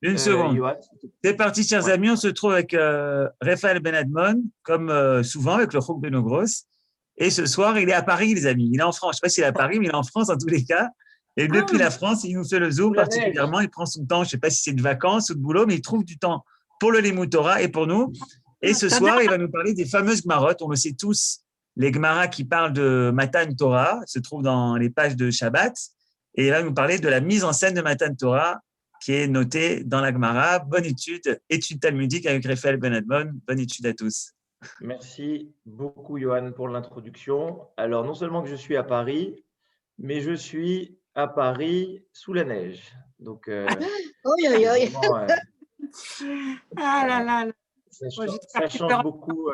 Une seconde. Johan. C'est parti, chers Ouais. amis. On se trouve avec Raphaël Benadmon, comme souvent avec le Chouk Benogros. Et ce soir, il est à Paris, les amis. Il est en France. Je ne sais pas s'il est à Paris, mais il est en France en tous les cas. Et depuis la France, il nous fait le Sous Zoom la neige. particulièrement. Il prend son temps. Je ne sais pas si c'est de vacances ou de boulot, mais il trouve du temps pour le Limud Torah et pour nous. Et ce soir, il va nous parler des fameuses Gmarot. On le sait tous, les Gemara qui parlent de Matan Torah se trouvent dans les pages de Shabbat. Et il va nous parler de la mise en scène de Matan Torah qui est notée dans la Gemara. Bonne étude talmudique avec Raphaël Benadmon. Bonne étude à tous. Merci beaucoup, Johan, pour l'introduction. Alors, non seulement que je suis à Paris, mais je suis à Paris sous la neige. Donc, Oui, oui, oui. vraiment, Ah là là. ça change beaucoup.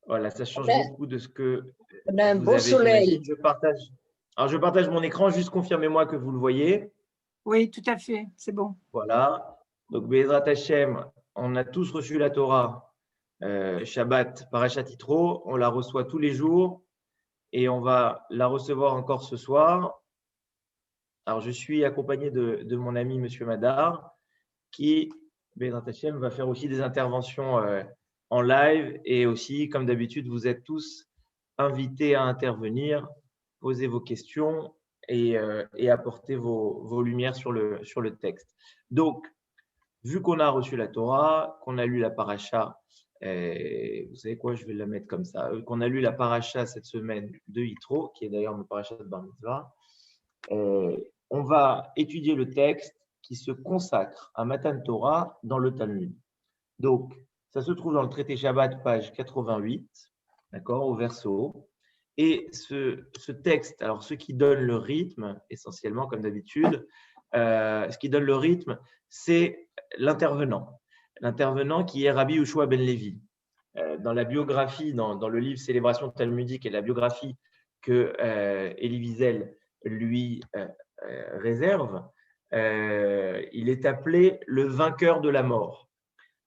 Voilà, ça change beaucoup de ce que On a un vous beau avez, soleil. j'imagine. Je partage mon écran, juste confirmez-moi que vous le voyez. Oui, tout à fait, c'est bon. Voilà. Donc, Bezrat Hashem, on a tous reçu la Torah, Shabbat, Parashat Yitro. On la reçoit tous les jours et on va la recevoir encore ce soir. Alors, je suis accompagné de mon ami Monsieur Madar, qui, Bezrat Hashem, va faire aussi des interventions en live. Et aussi, comme d'habitude, vous êtes tous invités à intervenir, poser vos questions et apporter vos lumières sur le texte. Donc, vu qu'on a reçu la Torah, qu'on a lu la paracha, vous savez quoi, je vais la mettre comme ça, qu'on a lu la paracha cette semaine de Yitro, qui est d'ailleurs mon paracha de Bar Mitzvah, on va étudier le texte qui se consacre à Matan Torah dans le Talmud. Donc, ça se trouve dans le traité Shabbat, page 88, d'accord, au verso. Et ce texte, alors ce qui donne le rythme, essentiellement comme d'habitude, ce qui donne le rythme, c'est l'intervenant. L'intervenant qui est Rabbi Yehoshua ben Levi. Dans la biographie, dans le livre Célébration talmudique et la biographie que Elie Wiesel lui réserve, il est appelé le vainqueur de la mort.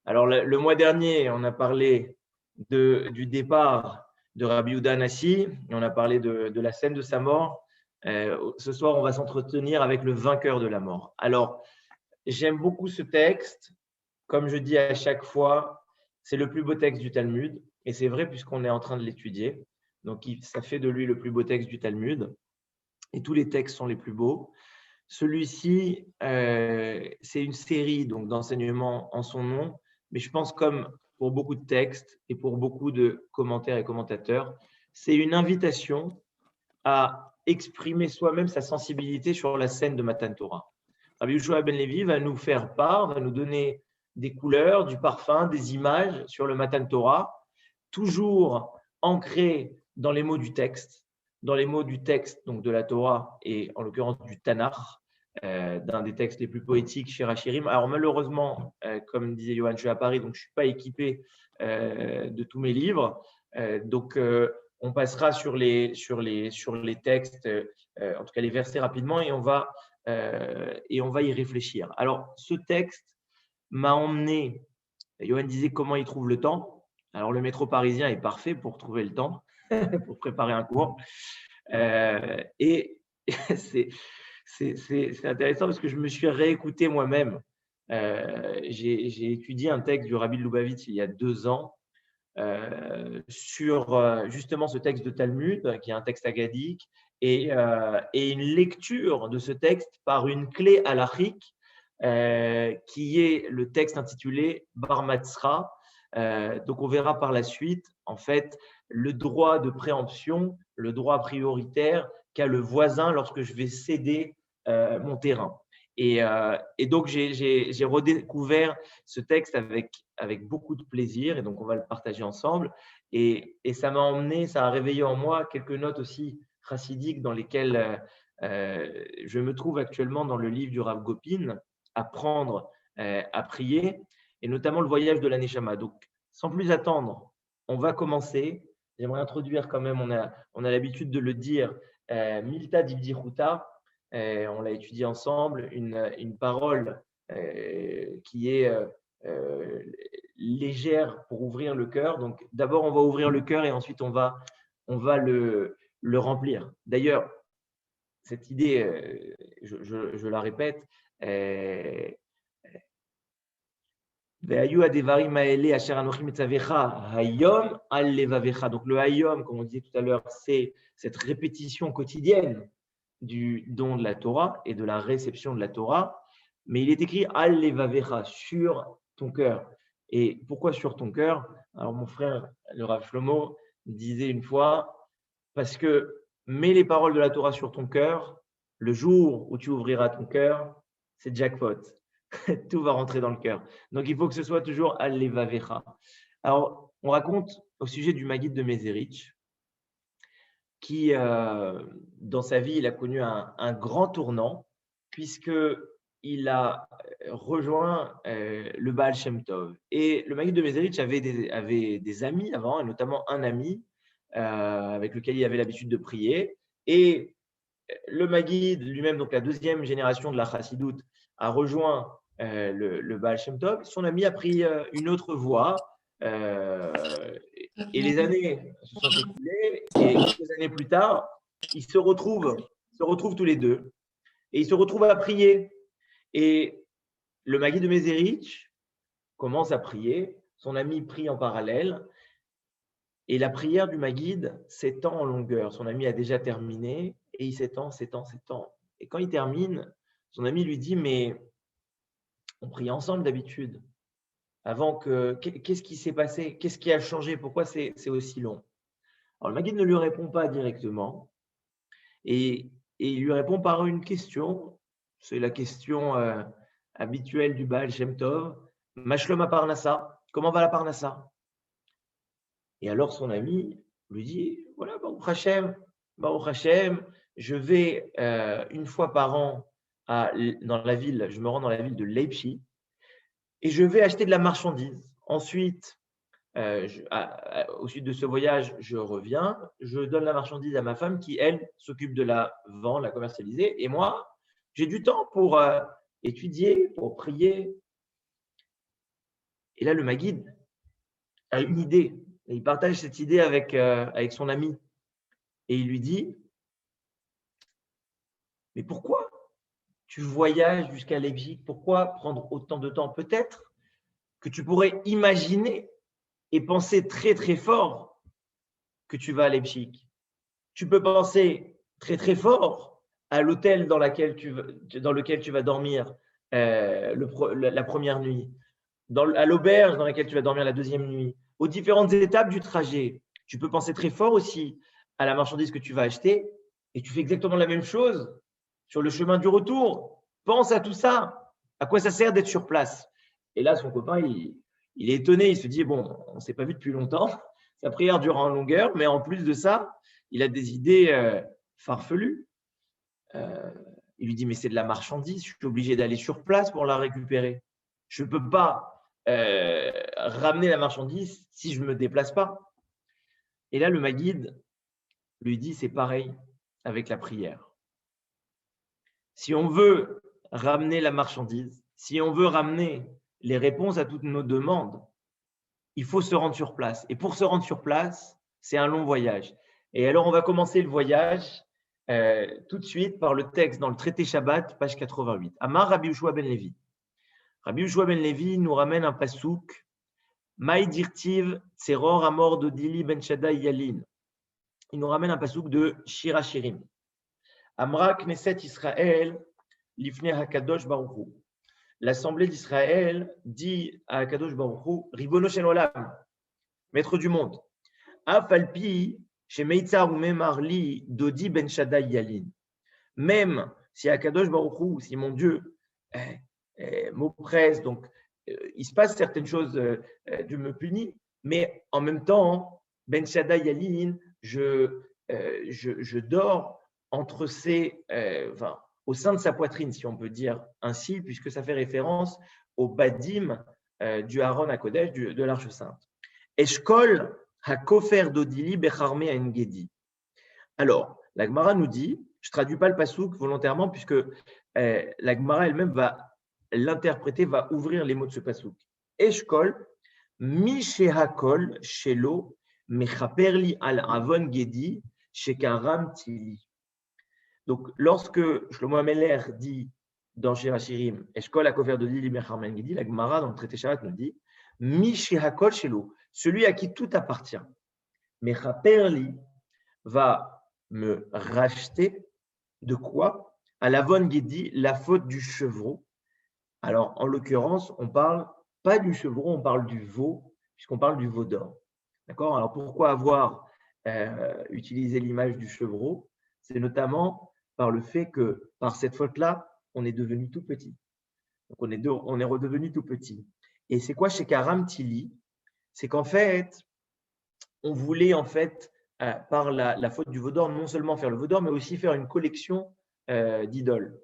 Alors, le mois dernier, on a parlé du départ de Rabbi Yehuda Hanassi, et on a parlé de la scène de sa mort. Ce soir, on va s'entretenir avec le vainqueur de la mort. Alors, j'aime beaucoup ce texte. Comme je dis à chaque fois, c'est le plus beau texte du Talmud. Et c'est vrai puisqu'on est en train de l'étudier. Donc, ça fait de lui le plus beau texte du Talmud. Et tous les textes sont les plus beaux. Celui-ci, c'est une série donc d'enseignements en son nom. Mais je pense comme pour beaucoup de textes et pour beaucoup de commentaires et commentateurs, c'est une invitation à exprimer soi-même sa sensibilité sur la scène de Matan Torah. Rabbi Yehoshua ben Levi va nous faire part, va nous donner des couleurs, du parfum, des images sur le Matan Torah, toujours ancrées dans les mots du texte, donc de la Torah et en l'occurrence du Tanakh, d'un des textes les plus poétiques chez Rachirim. Alors malheureusement, comme disait Johan, je suis à Paris, donc je ne suis pas équipé de tous mes livres. Donc on passera sur les textes, en tout cas les versets rapidement, et on va y réfléchir. Alors, ce texte m'a emmené, Johan disait comment il trouve le temps. Alors, le métro parisien est parfait pour trouver le temps, pour préparer un cours. Et c'est intéressant parce que je me suis réécouté moi-même. J'ai étudié un texte du Rabbi de Lubavitch il y a 2 ans sur justement ce texte de Talmud, qui est un texte agadique, et une lecture de ce texte par une clé halachique qui est le texte intitulé Bar Matzra. Donc, on verra par la suite, en fait, le droit de préemption, le droit prioritaire qu'a le voisin lorsque je vais céder mon terrain. Et donc, j'ai redécouvert ce texte avec beaucoup de plaisir, et donc on va le partager ensemble. Et ça m'a emmené, ça a réveillé en moi quelques notes aussi chassidiques dans lesquelles je me trouve actuellement dans le livre du Rav Gopin, Apprendre à prier, et notamment le voyage de la Neshama. Donc, sans plus attendre, on va commencer. J'aimerais introduire quand même, on a l'habitude de le dire, Milta Dibdichuta. On l'a étudié ensemble, une parole qui est légère pour ouvrir le cœur. Donc, d'abord, on va ouvrir le cœur et ensuite, on va le remplir. D'ailleurs, cette idée, je la répète, Ve'ayu adevarim ha'ele asher anochi metzavecha hayom al levavecha. Donc le hayom, comme on disait tout à l'heure, c'est cette répétition quotidienne du don de la Torah et de la réception de la Torah. Mais il est écrit al levavecha, sur ton cœur. Et pourquoi sur ton cœur? Alors mon frère, le Rav Shlomo, disait une fois, parce que mets les paroles de la Torah sur ton cœur, le jour où tu ouvriras ton cœur, c'est jackpot. Tout va rentrer dans le cœur. Donc, il faut que ce soit toujours Al-Levavecha. Alors, on raconte au sujet du Maguide de Mézérich, qui, dans sa vie, il a connu un grand tournant, puisqu'il a rejoint le Baal Shem Tov. Et le Maguide de Mézérich avait des amis avant, et notamment un ami avec lequel il avait l'habitude de prier. Et le Maguide lui-même, donc la deuxième génération de la Chassidoute, a rejoint le Baal Shem Tov. Son ami a pris une autre voie et les années se sont écoulées et quelques années plus tard, ils se retrouvent tous les deux et ils se retrouvent à prier. Et le Maguide de Mézérich commence à prier, son ami prie en parallèle et la prière du Maguide s'étend en longueur. Son ami a déjà terminé et il s'étend. Et quand il termine, son ami lui dit « Mais on prie ensemble d'habitude. Qu'est-ce qui s'est passé? Qu'est-ce qui a changé? Pourquoi c'est aussi long ?» Alors le Maguide ne lui répond pas directement et il lui répond par une question. C'est la question habituelle du Baal Shem Tov. « Mashlom Parnassa, comment va la Parnassa ?» Et alors son ami lui dit « Voilà, Baruch Hashem, je vais une fois par an dans la ville, je me rends dans la ville de Leipzig et je vais acheter de la marchandise. Ensuite, au suite de ce voyage, je reviens, je donne la marchandise à ma femme qui, elle, s'occupe de la vendre, la commercialiser. Et moi, j'ai du temps pour étudier, pour prier. » Et là, le Maguide a une idée. Et il partage cette idée avec son ami. Et il lui dit « Mais pourquoi tu voyages jusqu'à Leipzig? Pourquoi prendre autant de temps? Peut-être que tu pourrais imaginer et penser très très fort que tu vas à Leipzig. Tu peux penser très très fort à l'hôtel dans lequel tu vas dormir la première nuit, à l'auberge dans laquelle tu vas dormir la deuxième nuit, aux différentes étapes du trajet. Tu peux penser très fort aussi à la marchandise que tu vas acheter et tu fais exactement la même chose sur le chemin du retour. Pense à tout ça. À quoi ça sert d'être sur place? Et là, son copain, il est étonné. Il se dit, bon, on ne s'est pas vu depuis longtemps. Sa prière dure en longueur, mais en plus de ça, il a des idées farfelues. Il lui dit, mais c'est de la marchandise. Je suis obligé d'aller sur place pour la récupérer. Je ne peux pas ramener la marchandise si je ne me déplace pas. Et là, le Maguide lui dit, c'est pareil avec la prière. Si on veut ramener la marchandise, si on veut ramener les réponses à toutes nos demandes, il faut se rendre sur place. Et pour se rendre sur place, c'est un long voyage. Et alors, on va commencer le voyage tout de suite par le texte dans le traité Shabbat, page 88. Amar Rabbi Yehoshua ben Levi. Rabbi Yehoshua ben Levi nous ramène un pasouk. Maï dirtiv tzeror amor dodili ben Shaddai yalin. Il nous ramène un pasouk de Shira Shirim. Amra Knesset Israël lifnei hakadosh baruch hu. L'assemblée d'Israël dit à Hakadosh baruch hu, Ribono shel olam, maître du monde. Afalpi shemeitzar umemar li dodi ben Shaddai yalin. Même si Hakadosh baruch hu, si mon Dieu m'oppresse, donc il se passe certaines choses, Dieu me punit, mais en même temps, ben Shaddai yalin, je dors entre au sein de sa poitrine, si on peut dire ainsi, puisque ça fait référence au badim du Aaron HaKodesh, de l'Arche Sainte. Eshkol hakofer dodili becharme engedi. Alors, la Gemara nous dit, je ne traduis pas le pasouk volontairement, puisque la Gemara elle-même va l'interpréter, va ouvrir les mots de ce pasouk. Eshkol, mi shehakol shelo mechaperli al avon gedi shekaram tili. Donc, lorsque Shlomo HaMelech dit dans Shir Hashirim, Eshkol HaKofer de Lili Becharmen Gedi, la Gemara dans le traité Shabbat nous dit Mishi Hakol Shelo, celui à qui tout appartient. Mais Chaperli va me racheter de quoi? À la Von Gedi, la faute du chevreau. Alors, en l'occurrence, on parle pas du chevreau, on parle du veau, puisqu'on parle du veau d'or. D'accord? Alors, pourquoi avoir utilisé l'image du chevreau? C'est notamment par le fait que, par cette faute-là, on est devenu tout petit. Donc, on est redevenu tout petit. Et c'est quoi chez Karam Tili? C'est qu'en fait, on voulait, en fait, par la faute du veau d'or, non seulement faire le veau d'or, mais aussi faire une collection d'idoles.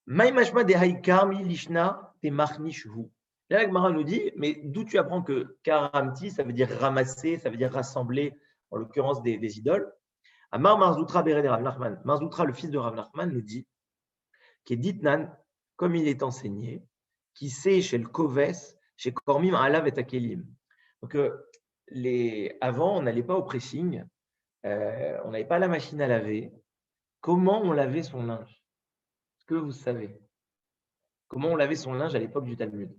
Maïmashma de Haïkarmi Lishna te Marnishvu. Là, la Gemara nous dit, mais d'où tu apprends que Karamti, ça veut dire ramasser, ça veut dire rassembler, en l'occurrence des idoles. Amar Marzoutra Bered Rav Nachman. Marzoutra, le fils de Rav Nachman, nous dit qui est Ditnan, comme il est enseigné, qui sait chez le Koves, chez Kormim Alav et Akelim. Donc, avant, on n'allait pas au pressing, on n'avait pas la machine à laver. Comment on lavait son linge? Est-ce que vous savez? Comment on lavait son linge à l'époque du Talmud?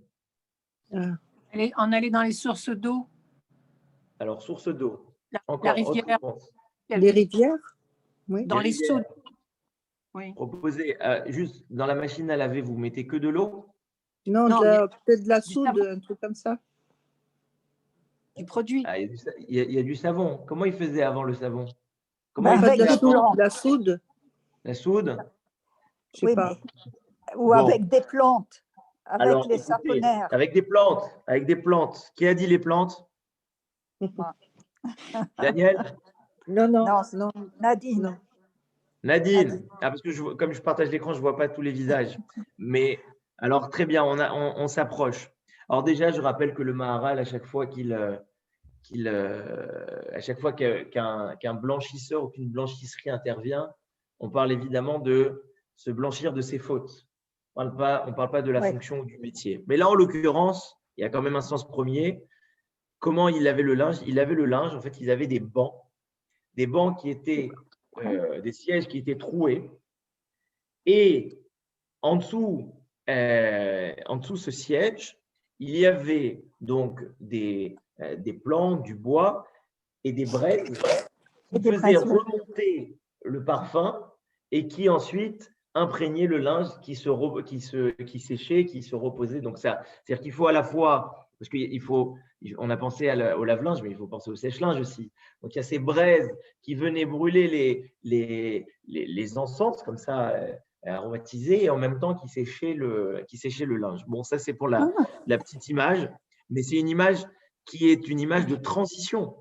On allait dans les sources d'eau. Alors, source d'eau. La rivière. Les rivières? Oui. Dans les seaux. Oui. Proposez, juste dans la machine à laver, vous mettez que de l'eau? Non, peut-être de la soude, un truc comme ça. Du produit. Il y a du savon. Comment il faisait avant le savon? Comment Avec il faisait avant? la soude. La soude? Je sais pas. Ou Bon. avec des plantes, avec Alors, les écoutez, saponaires. avec des plantes. Qui a dit les plantes? Daniel? Non, Non, Nadine. Non. Nadine. Ah, parce que comme je partage l'écran, je ne vois pas tous les visages. Mais alors, très bien, on s'approche. Alors déjà, je rappelle que le Maharal, à chaque fois qu'un blanchisseur ou qu'une blanchisserie intervient, on parle évidemment de se blanchir de ses fautes. On ne parle pas de la fonction ou du métier. Mais là, en l'occurrence, il y a quand même un sens premier. Comment il avait le linge? Il avait le linge, en fait, ils avaient des bancs qui étaient des sièges qui étaient troués. Et en dessous ce siège, il y avait donc des plantes, du bois et des braises qui faisaient remonter le parfum et qui ensuite imprégnaient le linge qui séchait, qui se reposait. Donc c'est-à-dire qu'il faut à la fois, parce on a pensé au lave-linge, mais il faut penser au sèche-linge aussi. Donc il y a ces braises qui venaient brûler les encens comme ça, aromatisés, et en même temps qui séchaient le linge. Bon, ça c'est pour la petite image, mais c'est une image qui est une image de transition,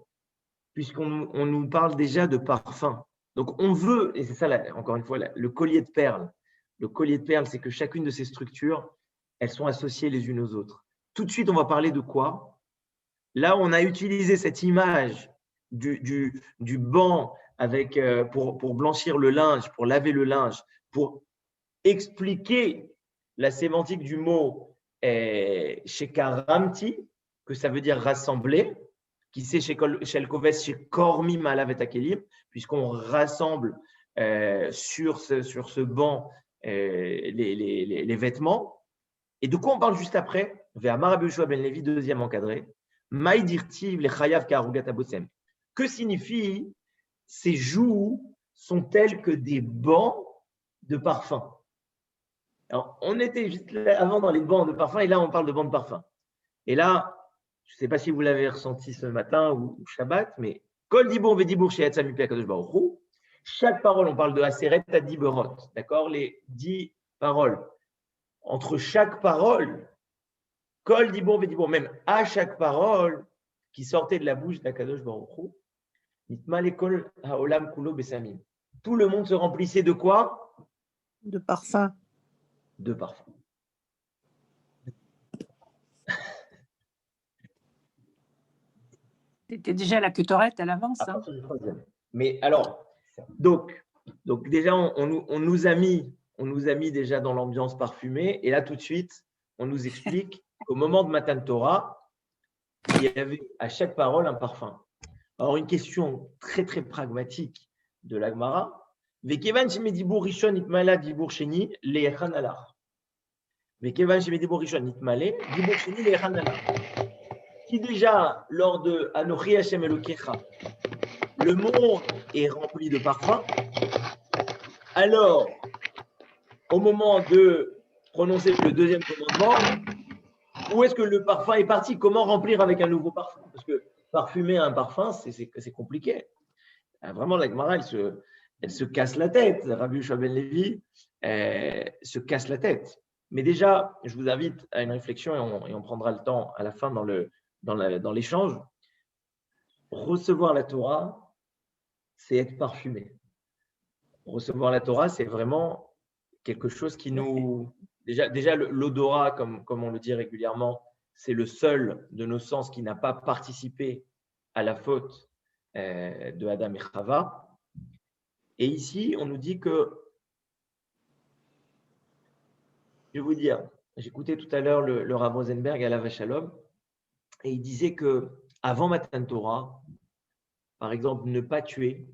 puisqu'on nous parle déjà de parfum. Donc on veut, et c'est ça encore une fois le collier de perles. Le collier de perles, c'est que chacune de ces structures, elles sont associées les unes aux autres. Tout de suite, on va parler de quoi? Là, on a utilisé cette image du banc pour blanchir le linge, pour laver le linge, pour expliquer la sémantique du mot chez Karamti, que ça veut dire rassembler, qui c'est chez le Koves, chez Kormim Alav et Akelim, puisqu'on rassemble sur ce banc les vêtements. Et de quoi on parle juste après? Vers Rabbi Yoshua ben Levi, deuxième encadré. Maïdirtiv le chayav karugat abosem. Que signifie ces joues sont telles que des bancs de parfum? Alors, on était juste là avant dans les bancs de parfum et là, on parle de bancs de parfum. Et là, je ne sais pas si vous l'avez ressenti ce matin ou Shabbat, mais Kol Dibour Vedibour chez Yatzam Mipi HaKadosh Baruch Hu, chaque parole, on parle de Aseret Adiberot, d'accord? Les 10 paroles. Entre chaque parole, Kol Dibour Vedibour, même à chaque parole qui sortait de la bouche d'Akadosh Baruch Hu, Nitma Lekol Haolam Kulo Besamim. Tout le monde se remplissait de quoi? De parfum. De parfum. C'était déjà la queutorette à l'avance. À partir du troisième. Mais alors, donc déjà, on nous a mis déjà dans l'ambiance parfumée. Et là, tout de suite, on nous explique qu'au moment de Matan Torah, il y avait à chaque parole un parfum. Alors, une question très, très pragmatique de la Gemara. Vekevan shemedibour rishon itmala dibour sheni le'echan alach. Mais Kevan Shemedibo Rishon Nitmale, Dibour Sheni le Hanala. Si déjà, lors de Anochi Hashem Elokecha, le monde est rempli de parfums, alors, au moment de prononcer le deuxième commandement, où est-ce que le parfum est parti? Comment remplir avec un nouveau parfum? Parce que parfumer un parfum, c'est compliqué. Vraiment, la Gemara, elle se casse la tête. Rabbi Yehoshua ben Levi se casse la tête. Mais déjà, je vous invite à une réflexion et on prendra le temps à la fin dans l'échange. Recevoir la Torah, c'est être parfumé. Recevoir la Torah, c'est vraiment quelque chose qui nous… Déjà l'odorat, comme on le dit régulièrement, c'est le seul de nos sens qui n'a pas participé à la faute de Adam et Chava. Et ici, on nous dit que… Je vais vous dire, j'écoutais tout à l'heure le Rav Rosenberg à la Vachalom, et il disait que avant Matan Torah, par exemple, ne pas tuer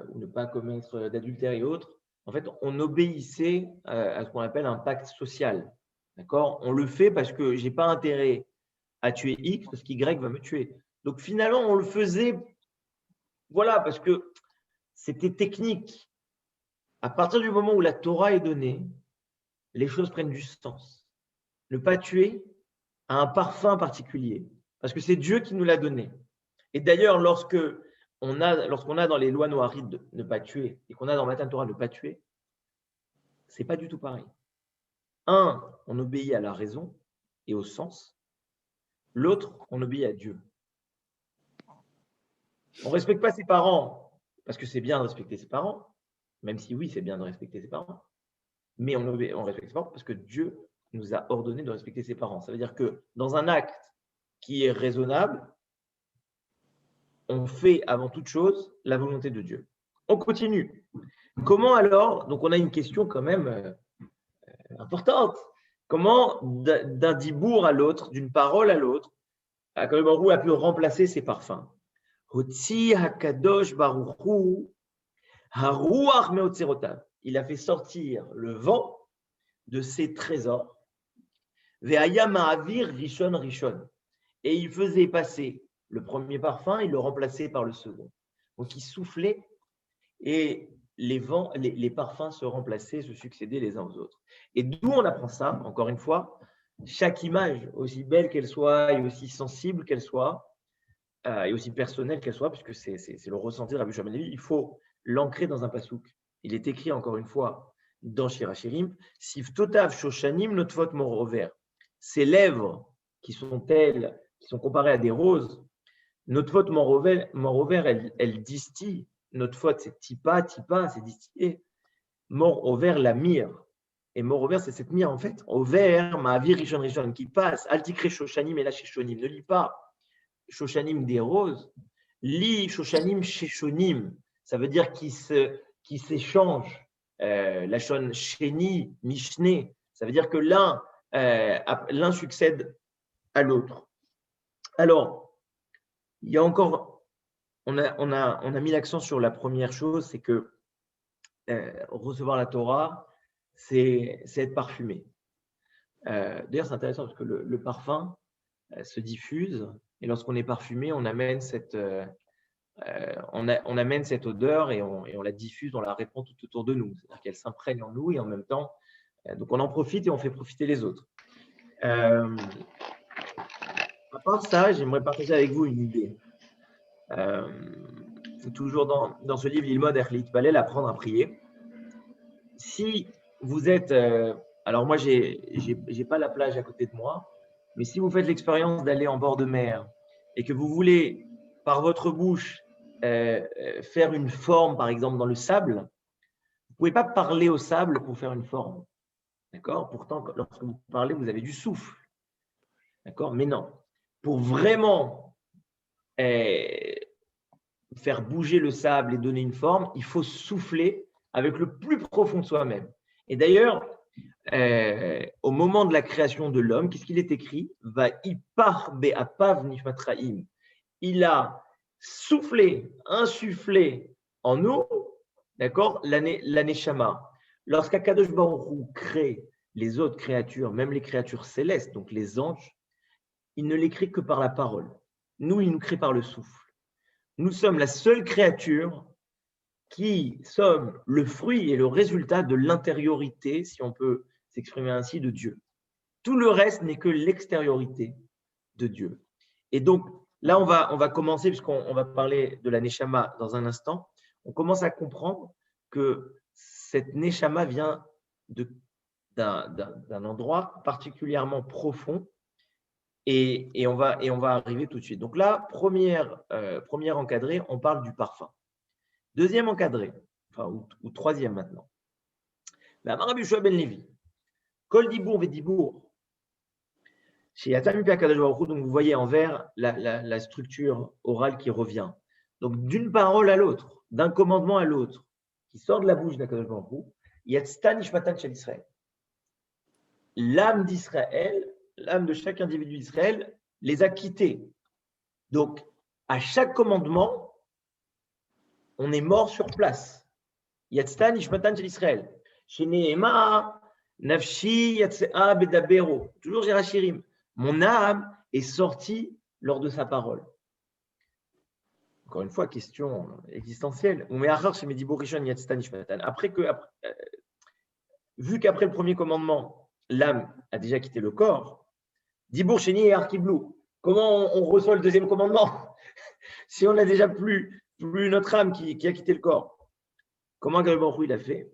ou ne pas commettre d'adultère et autres, en fait, on obéissait à ce qu'on appelle un pacte social. D'accord? On le fait parce que je n'ai pas intérêt à tuer X parce qu'Y va me tuer. Donc finalement, on le faisait, voilà, parce que c'était technique. À partir du moment où la Torah est donnée, les choses prennent du sens. Ne pas tuer a un parfum particulier, parce que c'est Dieu qui nous l'a donné. Et d'ailleurs, lorsqu'on a dans les lois noahides de ne pas tuer, et qu'on a dans Matan Torah de ne pas tuer, c'est pas du tout pareil. Un, on obéit à la raison et au sens. L'autre, on obéit à Dieu. On ne respecte pas ses parents, parce que c'est bien de respecter ses parents, même si oui, c'est bien de respecter ses parents. Mais on respecte ses parents parce que Dieu nous a ordonné de respecter ses parents. Ça veut dire que dans un acte qui est raisonnable, on fait avant toute chose la volonté de Dieu. On continue. Comment alors, donc on a une question quand même importante. Comment d'un dibour à l'autre, d'une parole à l'autre, Akadosh Baruch Hu a pu remplacer ses parfums? Hotzi hakadosh baruch hu haruach meotzerotav. Il a fait sortir le vent de ses trésors. Ve'aya ma'avir rishon rishon. Et il faisait passer le premier parfum, il le remplaçait par le second. Donc il soufflait et les parfums se remplaçaient, se succédaient les uns aux autres. Et d'où on apprend ça? Encore une fois, chaque image, aussi belle qu'elle soit et aussi sensible qu'elle soit, et aussi personnelle qu'elle soit, puisque c'est le ressenti de Rabbi Yehoshua ben Levi, il faut l'ancrer dans un pasouk. Il est écrit encore une fois dans Shir HaShirim, Siftotav Shoshanim Notvot Morover. Ses lèvres qui sont comparées à des roses, Notvot Morover, elles distillent. Notvot, c'est tipa, c'est distillé. Morover, la myrrhe. Et Morover, c'est cette myrrhe en fait. Over, Ma'avir Rishon Rishon, qui passe. Altikre Shoshanim et la Sheshonim. Ne lis pas Shoshanim des roses, lis Shoshanim Sheshonim. Ça veut dire qui s'échangent. La shon Sheni, Mishne. Ça veut dire que l'un succède à l'autre. Alors, il y a encore, on a mis l'accent sur la première chose, c'est que recevoir la Torah, c'est être parfumé. D'ailleurs, c'est intéressant parce que le parfum se diffuse et lorsqu'on est parfumé, on amène cette odeur et on la diffuse, on la répand tout autour de nous. C'est-à-dire qu'elle s'imprègne en nous et en même temps, donc on en profite et on fait profiter les autres. À part ça, j'aimerais partager avec vous une idée. Toujours dans ce livre, Lilmod Erlit Balel, apprendre à prier. Si vous êtes, alors moi j'ai pas la plage à côté de moi, mais si vous faites l'expérience d'aller en bord de mer et que vous voulez par votre bouche faire une forme, par exemple dans le sable, vous pouvez pas parler au sable pour faire une forme, d'accord? Pourtant, lorsque vous parlez, vous avez du souffle, d'accord? Mais non, pour vraiment faire bouger le sable et donner une forme, il faut souffler avec le plus profond de soi-même. Et d'ailleurs, au moment de la création de l'homme, qu'est-ce qu'il est écrit? Va'ipar be'apav nishmatraim. Il a soufflé, insufflé en nous, d'accord, la neshama. Lorsqu'Akadosh Baruch Hu crée les autres créatures, même les créatures célestes, donc les anges, il ne les crée que par la parole. Nous, il nous crée par le souffle. Nous sommes la seule créature qui sommes le fruit et le résultat de l'intériorité, si on peut s'exprimer ainsi, de Dieu. Tout le reste n'est que l'extériorité de Dieu. Et donc, là, on va commencer, puisqu'on va parler de la Neshama dans un instant, on commence à comprendre que cette Neshama vient d'un endroit particulièrement profond et on va arriver tout de suite. Donc là, première encadré, on parle du parfum. Deuxième encadré, ou troisième maintenant. La Rabbi Yoshua ben Levi, Kol Dibour Vedibour, chez Yatami Akadosh Baruch Hu, donc vous voyez en vert la structure orale qui revient. Donc d'une parole à l'autre, d'un commandement à l'autre, qui sort de la bouche d'Akadosh Baruch Hu, Yatztan Nishmatan Shel Israël. L'âme d'Israël, l'âme de chaque individu d'Israël, les a quittés. Donc à chaque commandement, on est mort sur place. Yatztan Nishmatan Shel Israël. Sheneema Nafshi Yatzea Bedabero. Toujours Jirachirim. Mon âme est sortie lors de sa parole. Encore une fois, question existentielle. Vu qu'après le premier commandement, l'âme a déjà quitté le corps, Dibour Sheni et Arkiblou, comment on reçoit le deuxième commandement si on n'a déjà plus notre âme qui a quitté le corps? Comment Baruch il a fait?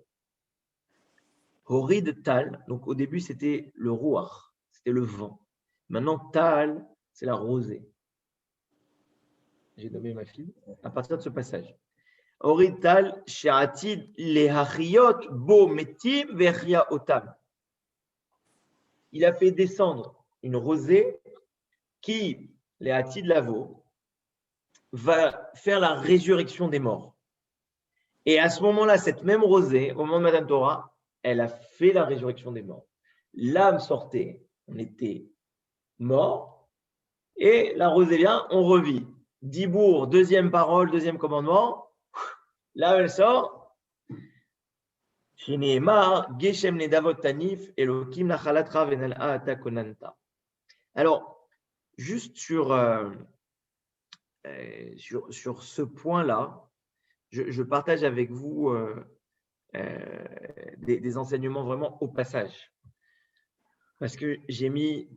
Horid Tal, donc au début c'était le Ruach, c'était le vent. Maintenant, Tal, c'est la rosée. J'ai nommé ma fille à partir de ce passage. Horid Tal, She'atid lehachiyot bo metim ve'chia otam. Il a fait descendre une rosée qui, lehatid lavo, va faire la résurrection des morts. Et à ce moment-là, cette même rosée, au moment de Matan Torah, elle a fait la résurrection des morts. L'âme sortait, on était mort, et la rosée vient, on revit. Dibour, deuxième parole, deuxième commandement, là elle sort. Geshem nedavot tanif, Elokim nachalatra venal aata konanta. Alors, juste sur ce point-là, je partage avec vous des enseignements vraiment au passage. Parce que j'ai mis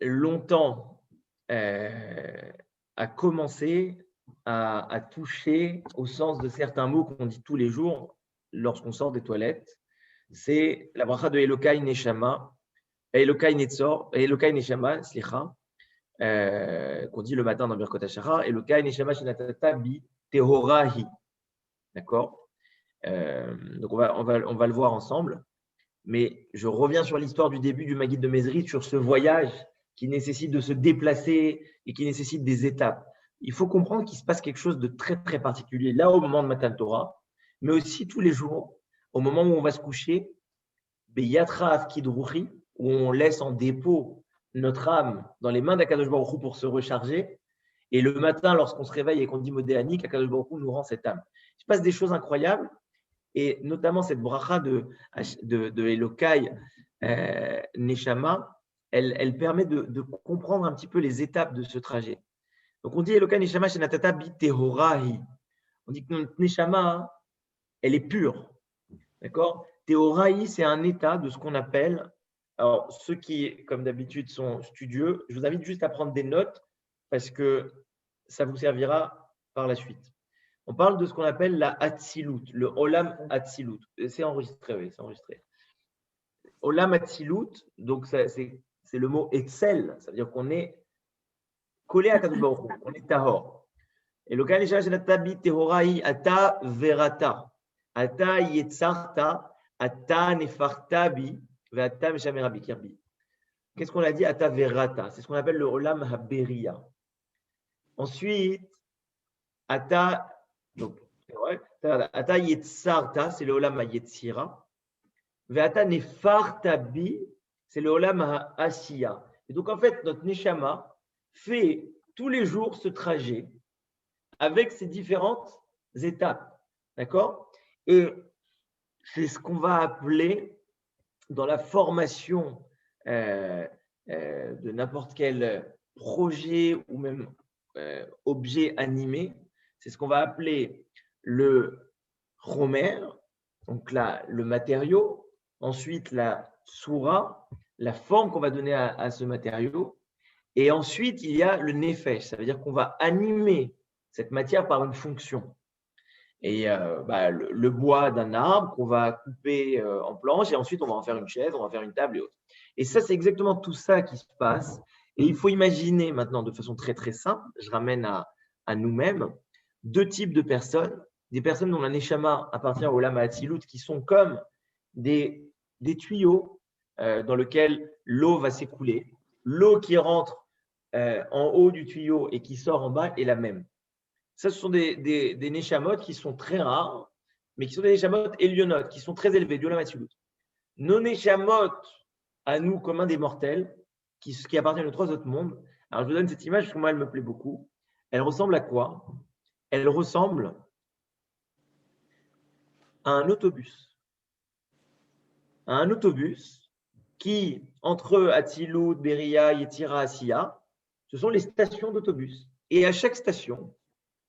longtemps à commencer à toucher au sens de certains mots qu'on dit tous les jours lorsqu'on sort des toilettes. C'est la bracha de Elokai Neshama, Elokai Netzor, Elokai Neshama, Slicha, qu'on dit le matin dans Birkot HaShachar, Elokai Neshama Shenatata Bi Tehorahi. D'accord? Donc on va le voir ensemble. Mais je reviens sur l'histoire du début du Maguide de Mezrit, sur ce voyage qui nécessite de se déplacer et qui nécessite des étapes. Il faut comprendre qu'il se passe quelque chose de très, très particulier là au moment de Matan Torah, mais aussi tous les jours, au moment où on va se coucher, Beyatra Afkid Ruchi, où on laisse en dépôt notre âme dans les mains d'Akadosh Baruch Hu pour se recharger. Et le matin, lorsqu'on se réveille et qu'on dit Modéani, Akadosh Baruch Hu nous rend cette âme. Il se passe des choses incroyables. Et notamment cette bracha de Elokai Neshama, elle permet de comprendre un petit peu les étapes de ce trajet. Donc on dit Elokai Neshama Shenatata Bi Tehorahi. On dit que notre Neshama, elle est pure. D'accord? Tehorahi, c'est un état de ce qu'on appelle, alors ceux qui, comme d'habitude, sont studieux, je vous invite juste à prendre des notes parce que ça vous servira par la suite. On parle de ce qu'on appelle la Hatzilut, le Olam Hatzilut. C'est enregistré, oui, c'est enregistré. Olam Hatzilut, donc c'est le mot Excel, ça veut dire qu'on est collé à Kadosh Baruch Hu, on est Tahor. Et le Kanisha Shenatabi Tehorai Ata Verata, Ata Yetzarta, Ata Nefartabi, Vata Meshamerabi Kirbi. Qu'est-ce qu'on a dit Ata Verata? C'est ce qu'on appelle le Olam Haberia. Ensuite, Ata. Donc, Ata Yetzarta, c'est le Olam HaYetzira. Ve'ata Nefartabi, c'est le Olam HaAsiya. Et donc, en fait, notre Neshama fait tous les jours ce trajet avec ces différentes étapes. D'accord? Et c'est ce qu'on va appeler dans la formation de n'importe quel projet ou même objet animé. C'est ce qu'on va appeler le chomer, donc là, le matériau. Ensuite, la soura, la forme qu'on va donner à ce matériau. Et ensuite, il y a le nefesh, ça veut dire qu'on va animer cette matière par une fonction. Et le bois d'un arbre qu'on va couper en planches et ensuite on va en faire une chaise, on va faire une table et autres. Et ça, c'est exactement tout ça qui se passe. Et il faut imaginer maintenant de façon très très simple, je ramène à nous-mêmes, deux types de personnes, des personnes dont la neshama appartient au lama Hatzilut, qui sont comme des tuyaux dans lesquels l'eau va s'écouler. L'eau qui rentre en haut du tuyau et qui sort en bas est la même. Ça, ce sont des neshamot qui sont très rares, mais qui sont des neshamot élionotes, qui sont très élevés, du Olam Hatzilut. Nos neshamot, à nous, communs des mortels, qui appartiennent aux trois autres mondes. Alors, je vous donne cette image parce que moi, elle me plaît beaucoup. Elle ressemble à quoi? Elle ressemble à un autobus. À un autobus qui, entre Hatzilut, Beria, Yetira, Asiya, ce sont les stations d'autobus. Et à chaque station,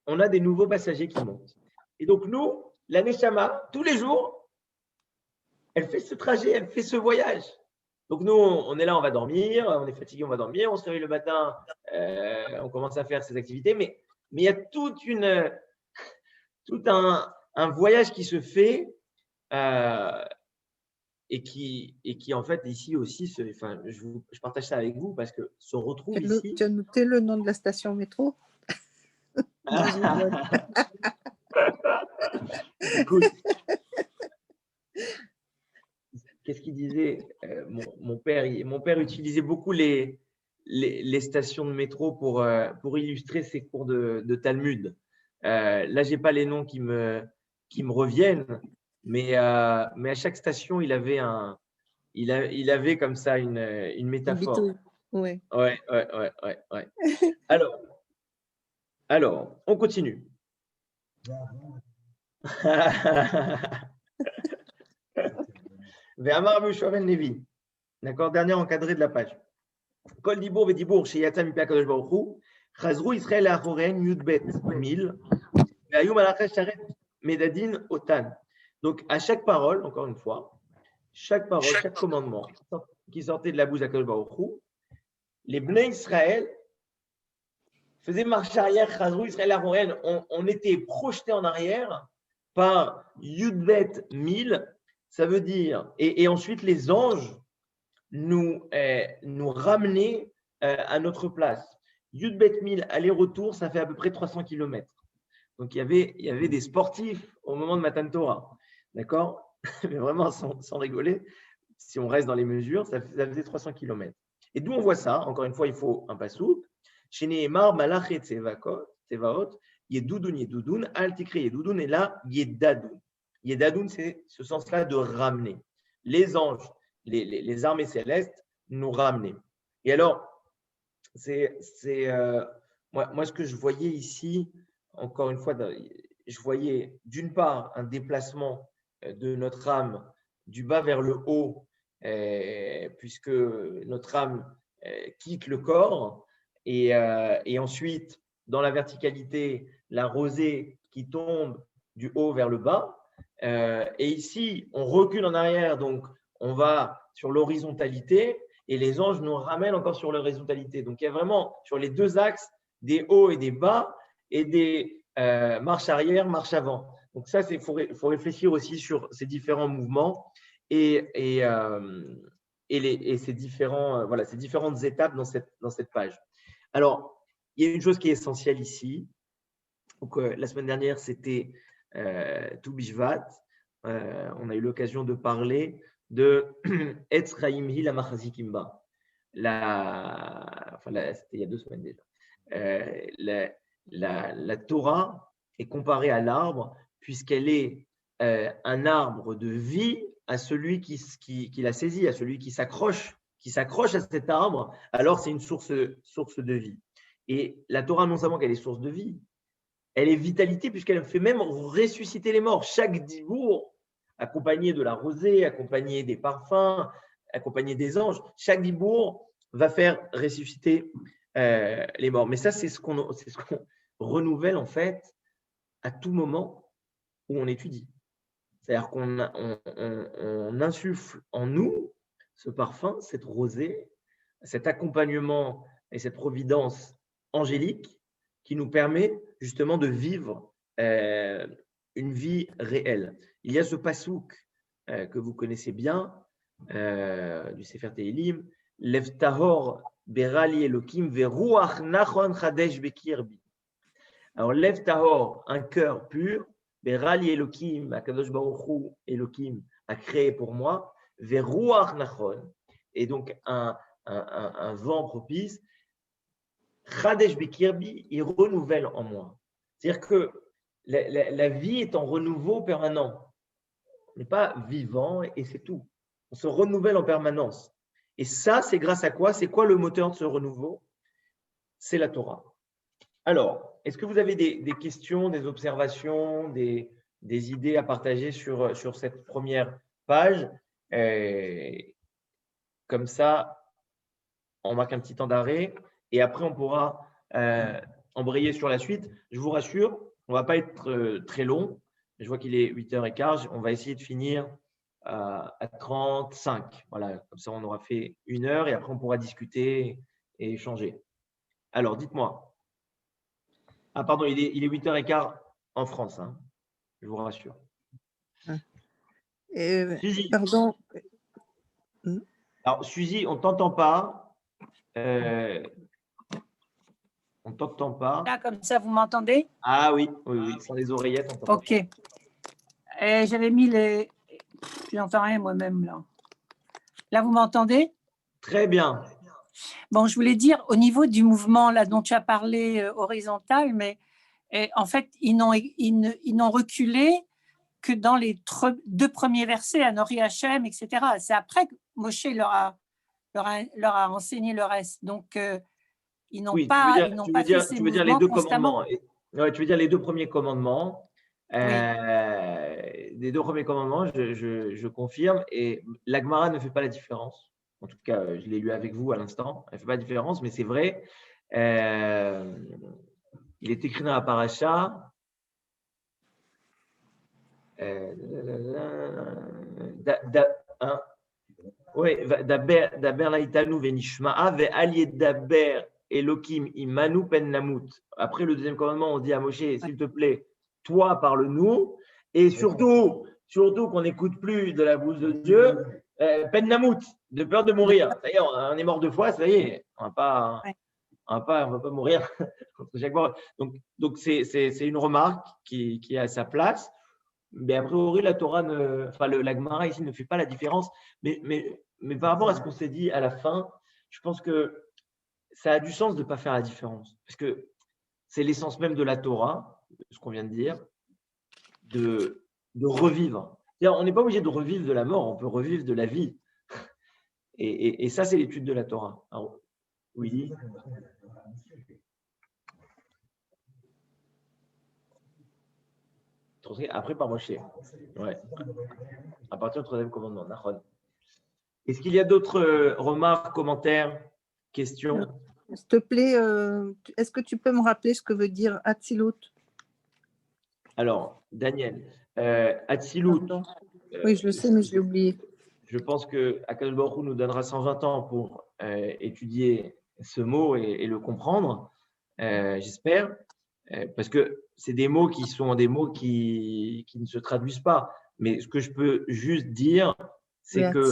on a des nouveaux passagers qui montent. Et donc, nous, la Neshama, tous les jours, elle fait ce trajet, elle fait ce voyage. Donc, nous, on est là, on va dormir, on est fatigué, on va dormir, on se réveille le matin, on commence à faire ses activités, mais il y a tout un voyage qui se fait et qui, en fait, ici aussi, je partage ça avec vous parce que se retrouve ici… Tu as noté le nom de la station métro? Écoute, qu'est-ce qu'il disait mon père utilisait beaucoup les stations de métro pour illustrer ses cours de Talmud. Là, j'ai pas les noms qui me reviennent, mais à chaque station, il avait comme ça une métaphore. Ouais. Ouais. Alors, on continue. Ve'amar Moshe Nevi. D'accord, dernier encadré de la page. Kol dibour ve'dibour sheyatza mipi HaKadosh Baruch Hu, chazru Israël la'achorein yudbet mil, ve'ayu malachei sharet medadin otan. Donc, à chaque parole, encore une fois, chaque parole, chaque commandement qui sortait de la bouche d'HaKadosh Baruch Hu, les Bnei Israël faisaient marche arrière, chazru Israël la'achorein, on était projetés en arrière par yudbet mil. Ça veut dire, et ensuite les anges nous ramenaient à notre place. Yud Bet Mil, aller-retour, ça fait à peu près 300 km. Donc il y avait des sportifs au moment de Matan Torah. D'accord? Mais vraiment, sans rigoler, si on reste dans les mesures, ça faisait 300 km. Et d'où on voit ça? Encore une fois, il faut un passouk. Chez Nehemar, Malach et Tsevaot, Yedoudoun, Yedoudoun, Al Tikri, Yedoudoun, et là, Yedadoun. Yedadoun, c'est ce sens-là de ramener. Les anges, les armées célestes nous ramenaient. Et alors, moi, ce que je voyais ici, encore une fois, je voyais d'une part un déplacement de notre âme du bas vers le haut, puisque notre âme quitte le corps, et ensuite, dans la verticalité, la rosée qui tombe du haut vers le bas. Et ici, on recule en arrière, donc on va sur l'horizontalité et les anges nous ramènent encore sur l'horizontalité. Donc, il y a vraiment sur les deux axes des hauts et des bas et des marches arrière, marches avant. Donc, ça, il faut réfléchir aussi sur ces différents mouvements et ces différentes étapes dans cette page. Alors, il y a une chose qui est essentielle ici. Donc, la semaine dernière, c'était Tu Bishvat. On a eu l'occasion de parler de Etz Chaim Hi la Machazikimba. C'était il y a 2 semaines déjà. La Torah est comparée à l'arbre puisqu'elle est un arbre de vie à celui qui la saisit, à celui qui s'accroche à cet arbre. Alors c'est une source de vie. Et la Torah, non seulement qu'elle est source de vie, elle est vitalité puisqu'elle fait même ressusciter les morts. Chaque dibour accompagné de la rosée, accompagné des parfums, accompagné des anges. Chaque dibour va faire ressusciter les morts. Mais ça, c'est ce qu'on renouvelle en fait à tout moment où on étudie. C'est-à-dire qu'on insuffle en nous ce parfum, cette rosée, cet accompagnement et cette providence angélique qui nous permet justement de vivre une vie réelle. Il y a ce pasouk que vous connaissez bien du Sefer Tehilim, Lev tahor berali Elokim veruach nachon chadesh bekirbi. Alors, Lev tahor, un cœur pur, berali Elokim, Akadosh Baruch Hu, Elokim a créé pour moi, veruach nachon, et donc un vent propice, chadesh bekirbi, il renouvelle en moi. C'est-à-dire que la vie est en renouveau permanent. On n'est pas vivant et c'est tout. On se renouvelle en permanence. Et ça, c'est grâce à quoi? C'est quoi le moteur de ce renouveau? C'est la Torah. Alors, est-ce que vous avez des questions, des observations, des idées à partager sur cette première page? Comme ça, on marque un petit temps d'arrêt et après, on pourra embrayer sur la suite. Je vous rassure, on ne va pas être très long. Je vois qu'il est 8h15. On va essayer de finir à 35. Voilà, comme ça, on aura fait 1 heure et après, on pourra discuter et échanger. Alors, dites-moi. Ah, pardon, il est 8h15 en France, hein, je vous rassure. Suzy. Pardon. Alors, Suzy, on ne t'entend pas. On ne t'entend pas. Là, comme ça, vous m'entendez? Ah oui, sans les oreillettes, on t'entend. Ok. J'avais mis les… Je n'entends rien moi-même, là. Là, vous m'entendez? Très bien. Bon, je voulais dire, au niveau du mouvement là, dont tu as parlé horizontal, mais en fait, ils n'ont reculé que dans les 2 premiers versets, à Nori Hachem, etc. C'est après que Moshe leur a enseigné le reste. Donc, ils n'ont pas fait ces mouvements constamment. Ouais, tu veux dire les 2 premiers commandements. Oui. Les 2 premiers commandements, je confirme. Et la Gemara ne fait pas la différence. En tout cas, je l'ai lu avec vous à l'instant. Elle ne fait pas la différence, mais c'est vrai. Il est écrit dans la paracha. Daber laïtanu venishma'a ve'al yedaber Elokim imanu pen namut. Après le deuxième commandement, on dit à Moshe, s'il te plaît, toi parle-nous, et surtout qu'on n'écoute plus de la bouche de Dieu, pen namut, de peur de mourir. Ça y est, on est mort 2 fois, ça y est, on va pas mourir chaque fois. Donc c'est une remarque qui est à sa place. Mais a priori, la Torah, la Gemara ici ne fait pas la différence. Mais par rapport à ce qu'on s'est dit à la fin, je pense que ça a du sens de ne pas faire la différence. Parce que c'est l'essence même de la Torah, ce qu'on vient de dire, de revivre. C'est-à-dire, on n'est pas obligé de revivre de la mort, on peut revivre de la vie. Et ça, c'est l'étude de la Torah. Alors, oui. Après, par Moshe. Ouais. À partir du 3e commandement. Est-ce qu'il y a d'autres remarques, commentaires, questions? S'il te plaît, est-ce que tu peux me rappeler ce que veut dire Atzilut? Alors, Daniel, Atzilut. Oui, je le sais, mais je l'ai oublié. Je pense que Akadosh Baruch Hu nous donnera 120 ans pour étudier ce mot et le comprendre, j'espère, parce que c'est des mots qui sont des mots qui ne se traduisent pas. Mais ce que je peux juste dire, c'est que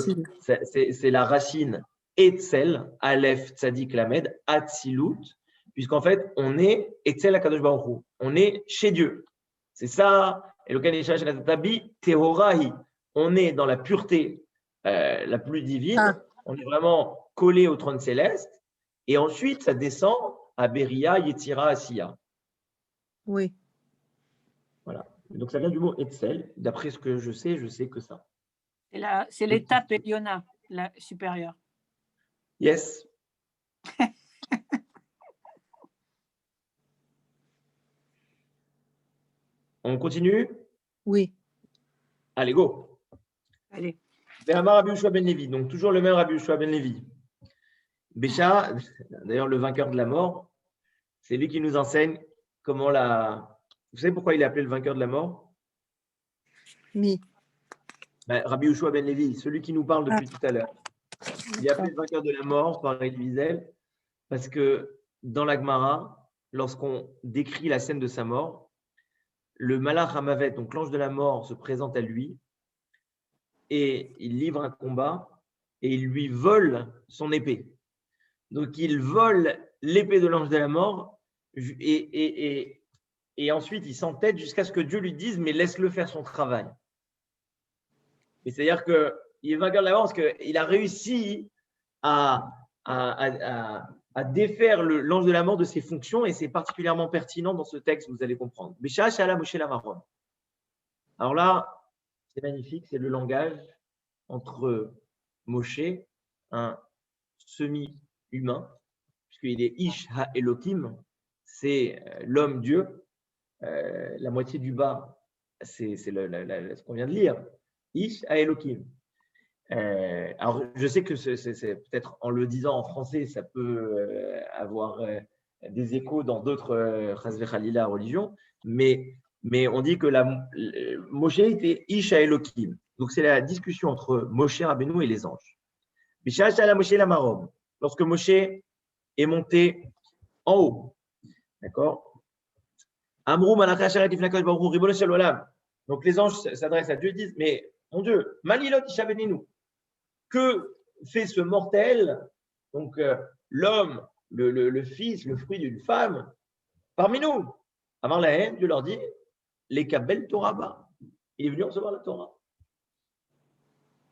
c'est la racine Etzel, Aleph, Tzadik, Lamed, Atzilut, puisqu'en fait, on est Etzel Akadosh Baruch Hu. On est chez Dieu. C'est ça. Elokan Yeshua Shenatatabi, Tehorahi. On est dans la pureté la plus divine. On est vraiment collé au trône céleste. Et ensuite, ça descend à Beria, Yetzira, Asiya. Oui. Voilà. Donc, ça vient du mot Etzel. D'après ce que je sais que ça. C'est l'étape Eliona, la supérieure. Yes. On continue? Oui. Allez, go. Allez. Ve'amar Rabbi Yoshua ben Levi, donc toujours le même Rabbi Yoshua ben Levi. Bécha, d'ailleurs le vainqueur de la mort, c'est lui qui nous enseigne comment la. Vous savez pourquoi il est appelé le vainqueur de la mort? Mi. Rabbi Yoshua ben Levi, celui qui nous parle depuis tout à l'heure. Il est appelé le vainqueur de la mort par Elie Wiesel parce que dans la Gemara, lorsqu'on décrit la scène de sa mort, le Malach Hamavet, donc l'ange de la mort, se présente à lui et il livre un combat et il lui vole son épée. Donc il vole l'épée de l'ange de la mort et ensuite il s'entête jusqu'à ce que Dieu lui dise mais laisse-le faire son travail. Et c'est-à-dire qu'il est vainqueur de la mort parce qu'il a réussi à défaire l'ange de la mort de ses fonctions et c'est particulièrement pertinent dans ce texte, vous allez comprendre. Bécha Shala Moshe Lamaron. Alors là, c'est magnifique, c'est le langage entre Moshe, un semi-humain, puisqu'il est Ish Ha-Elohim, c'est l'homme Dieu, la moitié du bas, c'est ce qu'on vient de lire, Ish Ha-Elohim. Alors, je sais que c'est peut-être en le disant en français, ça peut avoir des échos dans d'autres Chasve Khalila religions, mais on dit que Moshe était Ish Elohim. Donc, c'est la discussion entre Moshe Rabbeinu et les anges. Lorsque Moshe est monté en haut, d'accord? Donc, les anges s'adressent à Dieu et disent, mais mon Dieu, Malilot Ishabeninu, que fait ce mortel, donc l'homme, le fils, le fruit d'une femme, parmi nous? Avant la haine, Dieu leur dit, les Kabel Torah, il est venu recevoir la Torah.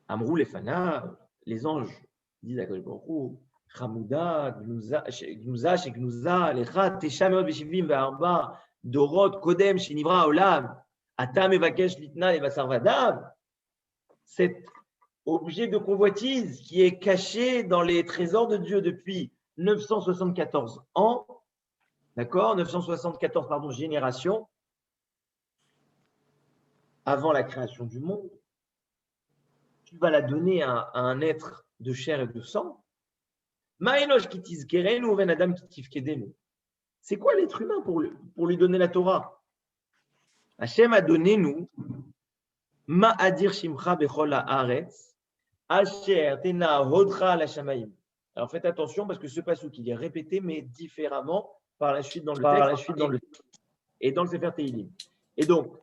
Amrou les Fana, les anges disent à Kadosh Baruch Hu, Chamouda, Gnuza, Shegnuza, Lecha, Teshamot, Beshivim, Ve'arba, Dorot, Kodem, Shinivra, Olam, Atam, Evakesh, Litna, Evasarvadav, cet objet de convoitise qui est caché dans les trésors de Dieu depuis 974 ans, d'accord, 974 générations avant la création du monde, tu vas la donner à un être de chair et de sang. Ma'enosh kitiz kerenu ou venadam kitif kedenu. C'est quoi l'être humain pour lui donner la Torah? Hachem a donné nous ma'adir shimcha bechol haaretz asher tena hodra la shamaim. Alors faites attention parce que ce passouk il est répété mais différemment par la suite dans le texte et dans le Sefer Teilim. Et donc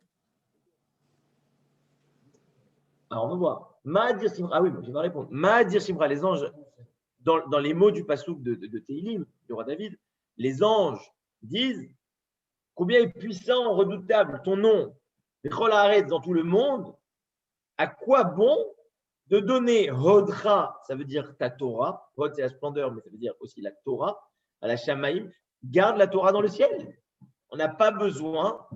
alors on va voir. Ma'adir Simra, ah oui, je vais répondre. Ma'adir Simra, les anges, dans les mots du passouk de Teilim, du roi David, les anges disent combien est puissant, redoutable ton nom, Bechol Haaretz dans tout le monde, à quoi bon de donner Hodra, ça veut dire ta Torah, Hod c'est la splendeur, mais ça veut dire aussi la Torah, à la Shamaïm, garde la Torah dans le ciel. On n'a pas besoin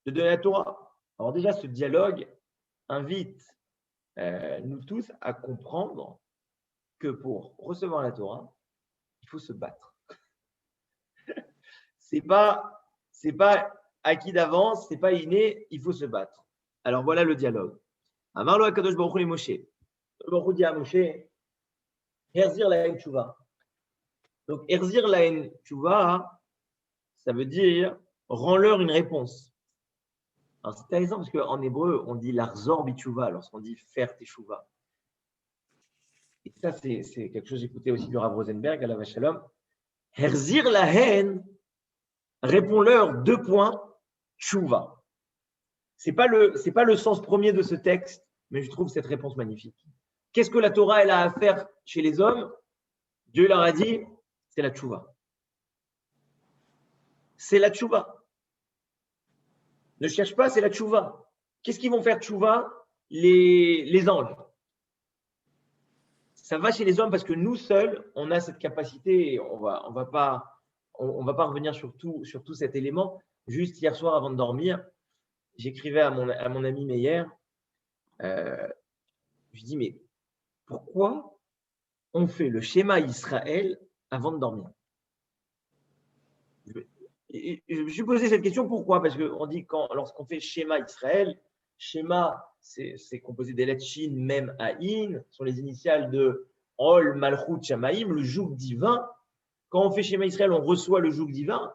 de donner la Torah. Alors déjà, ce dialogue invite nous tous à comprendre que pour recevoir la Torah, il faut se battre. C'est pas acquis d'avance, c'est pas inné, il faut se battre. Alors voilà le dialogue. Amarlo Akadosh Baruch Hu et Moshe. Baruch Hu dit à Moshe, Herzir lahen tshuva. Donc Herzir lahen tshuva, ça veut dire rends-leur une réponse. Alors, c'est intéressant parce qu'en hébreu, on dit l'arzor bichouva lorsqu'on dit faire teshuva. Et ça, c'est quelque chose que j'écoutais aussi du Rav Rosenberg à la Vachalom. Herzir lahen, réponds-leur 2 points, tshuva. C'est pas le sens premier de ce texte, mais je trouve cette réponse magnifique. Qu'est-ce que la Torah elle a à faire chez les hommes? Dieu leur a dit, c'est la tshuva. C'est la tshuva. Ne cherche pas, c'est la tchouva. Qu'est-ce qu'ils vont faire tchouva? Les anges. Ça va chez les hommes parce que nous seuls, on a cette capacité. Et on va pas revenir sur tout cet élément. Juste hier soir, avant de dormir, j'écrivais à mon ami Meyer. Je lui dis, mais pourquoi on fait le schéma Israël avant de dormir? Je me suis posé cette question, pourquoi? Parce qu'on dit lorsqu'on fait schéma Israël, Shema, c'est composé des lettres Shin, Mem, Aïn, sont les initiales de Ol, Malchut, Shamaïm, le joug divin. Quand on fait Shema Israël, on reçoit le joug divin.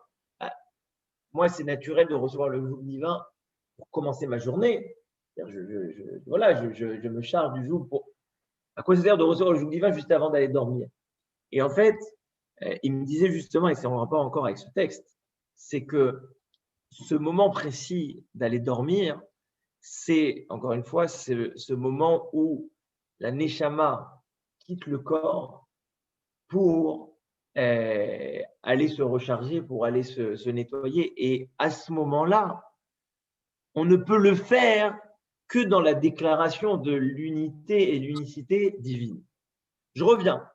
Moi, c'est naturel de recevoir le joug divin pour commencer ma journée. Je me charge du joug pour. À quoi ça sert de recevoir le joug divin juste avant d'aller dormir? Et en fait, il me disait justement, et c'est en rapport encore avec ce texte, c'est que ce moment précis d'aller dormir, c'est, encore une fois, c'est ce moment où la Neshama quitte le corps pour aller se recharger, pour aller se nettoyer. Et à ce moment-là, on ne peut le faire que dans la déclaration de l'unité et l'unicité divine. Je reviens.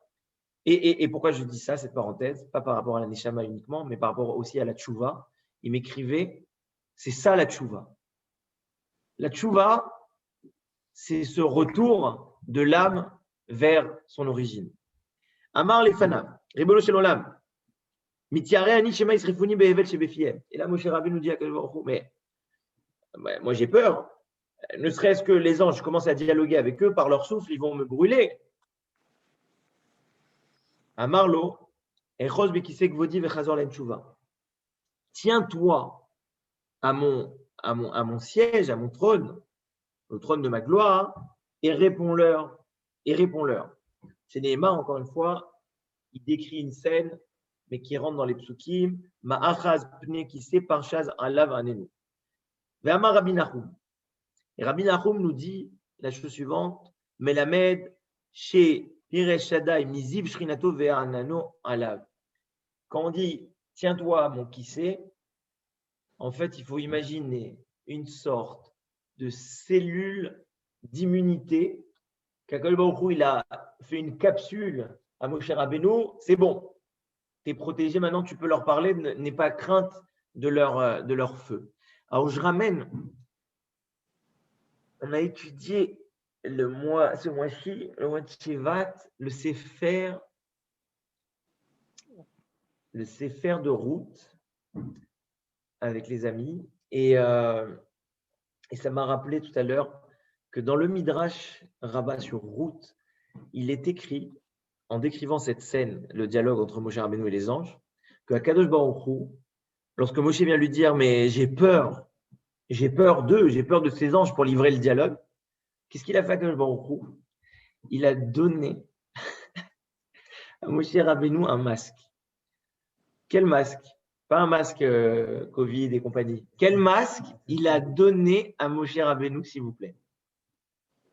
Et pourquoi je dis ça, cette parenthèse? Pas par rapport à la Neshama uniquement, mais par rapport aussi à la Tchouva. Il m'écrivait, c'est ça la Tchouva. La Tchouva, c'est ce retour de l'âme vers son origine. Amar lefanav, Ribolo shel olam, mitiare ani shema yisrifuni behevel shebefiem. Et là, Moshe Rabbeinu nous dit à quel moment, mais moi j'ai peur. Ne serait-ce que les anges commencent à dialoguer avec eux, par leur souffle, ils vont me brûler. Amarlo, echos bekisek vodi vechazor len tchouva. Tiens-toi à mon siège, à mon trône, au trône de ma gloire, et réponds-leur. C'est Néhéma, encore une fois, il décrit une scène, mais qui rentre dans les psukim, ma'achaz pne kise parshaz alav anenu. Ve'amar Rabbi Nahum. Et Rabbi Nahum nous dit la chose suivante, Melamed chez Piresh Shaddai miziv shrinato ve'anano alav. Quand on dit tiens-toi mon kissé, en fait, il faut imaginer une sorte de cellule d'immunité qu'Akadosh Baruch Hu, il a fait une capsule à Moshe Rabbeinu. C'est bon, tu es protégé maintenant, tu peux leur parler, n'aie pas crainte de leur feu. Alors, je ramène, on a étudié ce mois-ci, le mois de Shevat, le Sefer de route avec les amis. Et ça m'a rappelé tout à l'heure que dans le Midrash Rabbah sur route, il est écrit, en décrivant cette scène, le dialogue entre Moshe Rabbeinu et les anges, que Akadosh Baruch Hu, lorsque Moshe vient lui dire « mais j'ai peur de ces anges pour livrer le dialogue », qu'est-ce qu'il a fait Akadosh Baruch Hu? Il a donné à Moshe Rabbeinu un masque. Quel masque? Pas un masque Covid et compagnie. Quel masque il a donné à Moshe Rabbeinu, s'il vous plaît?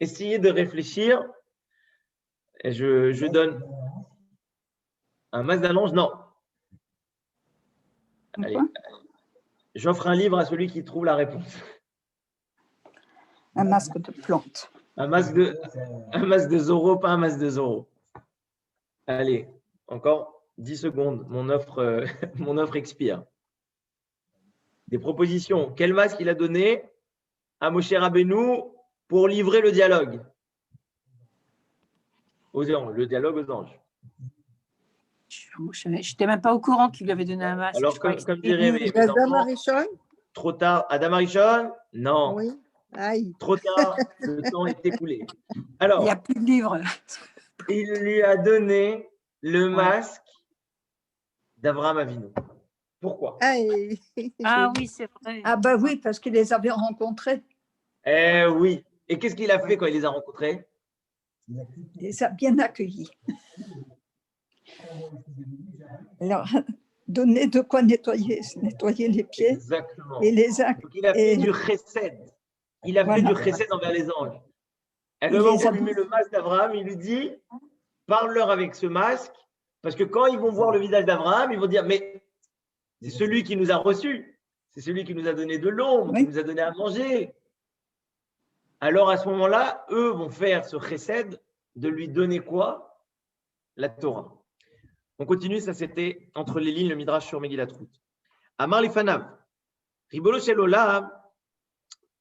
Essayez de réfléchir. Je donne un masque d'allonge. Non. Allez. J'offre un livre à celui qui trouve la réponse. Un masque de plante. Un masque de Zorro, pas un masque de Zorro. Allez, encore 10 secondes. Mon offre expire. Des propositions. Quel masque il a donné à Moshe Rabbeinu pour livrer le dialogue? Le dialogue aux anges. Je n'étais même pas au courant qu'il lui avait donné un masque. Alors, comme dirait mes Adam enfants, Arishon? trop tard. Adam Arishon? Non. Oui. Aïe. Trop tard, le temps est écoulé. Alors, il n'y a plus de livre. il lui a donné le masque d'Abraham Avinu. Pourquoi? Aïe. Ah oui, c'est vrai. Ah ben oui, parce qu'il les avait rencontrés. Eh oui. Et qu'est-ce qu'il a fait quand il les a rencontrés? Il les a bien accueillis. Alors, donner de quoi nettoyer les pieds. Exactement. Et les actes. Donc, il a fait du chesed. Il a fait du chesed envers les anges. Et quand il lui met le masque d'Abraham, il lui dit, parle-leur avec ce masque, parce que quand ils vont voir le visage d'Abraham, ils vont dire, mais c'est celui qui nous a reçus, c'est celui qui nous a donné de l'ombre, qui nous a donné à manger. Alors à ce moment-là, eux vont faire ce chesed de lui donner quoi? La Torah. On continue, ça c'était entre les lignes, le Midrash sur Megillat Ruth. Amar lifanav, Ribolo shel olam.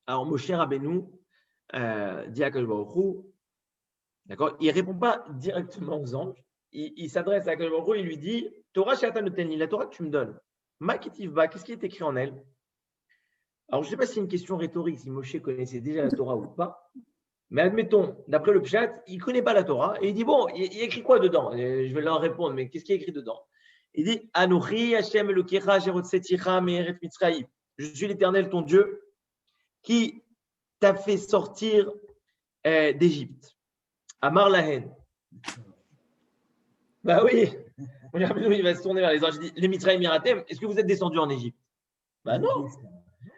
Alors Moshe Rabbeinu dit à Akadosh Baruch Hu, d'accord, il ne répond pas directement aux anges, il s'adresse à Akadosh Baruch Hu, il lui dit, Torah she'ata noteni, la Torah que tu me donnes, ma ketivba, qu'est-ce qui est écrit en elle? Alors, je ne sais pas si c'est une question rhétorique, si Moshe connaissait déjà la Torah ou pas, mais admettons, d'après le Pshat, il ne connaît pas la Torah et il dit, bon, il écrit quoi dedans? Je vais leur répondre, mais qu'est-ce qu'il y a écrit dedans? Il dit, Anochi Hashem Elokecha Asher Hotzeticha Me'eret Mitzrayim. Je suis l'Éternel, ton Dieu, qui t'a fait sortir d'Égypte. Amar Lahen. Bah oui, il va se tourner vers les anges. Il dit, les Mitzrayim Miratem, est-ce que vous êtes descendus en Égypte? Bah non.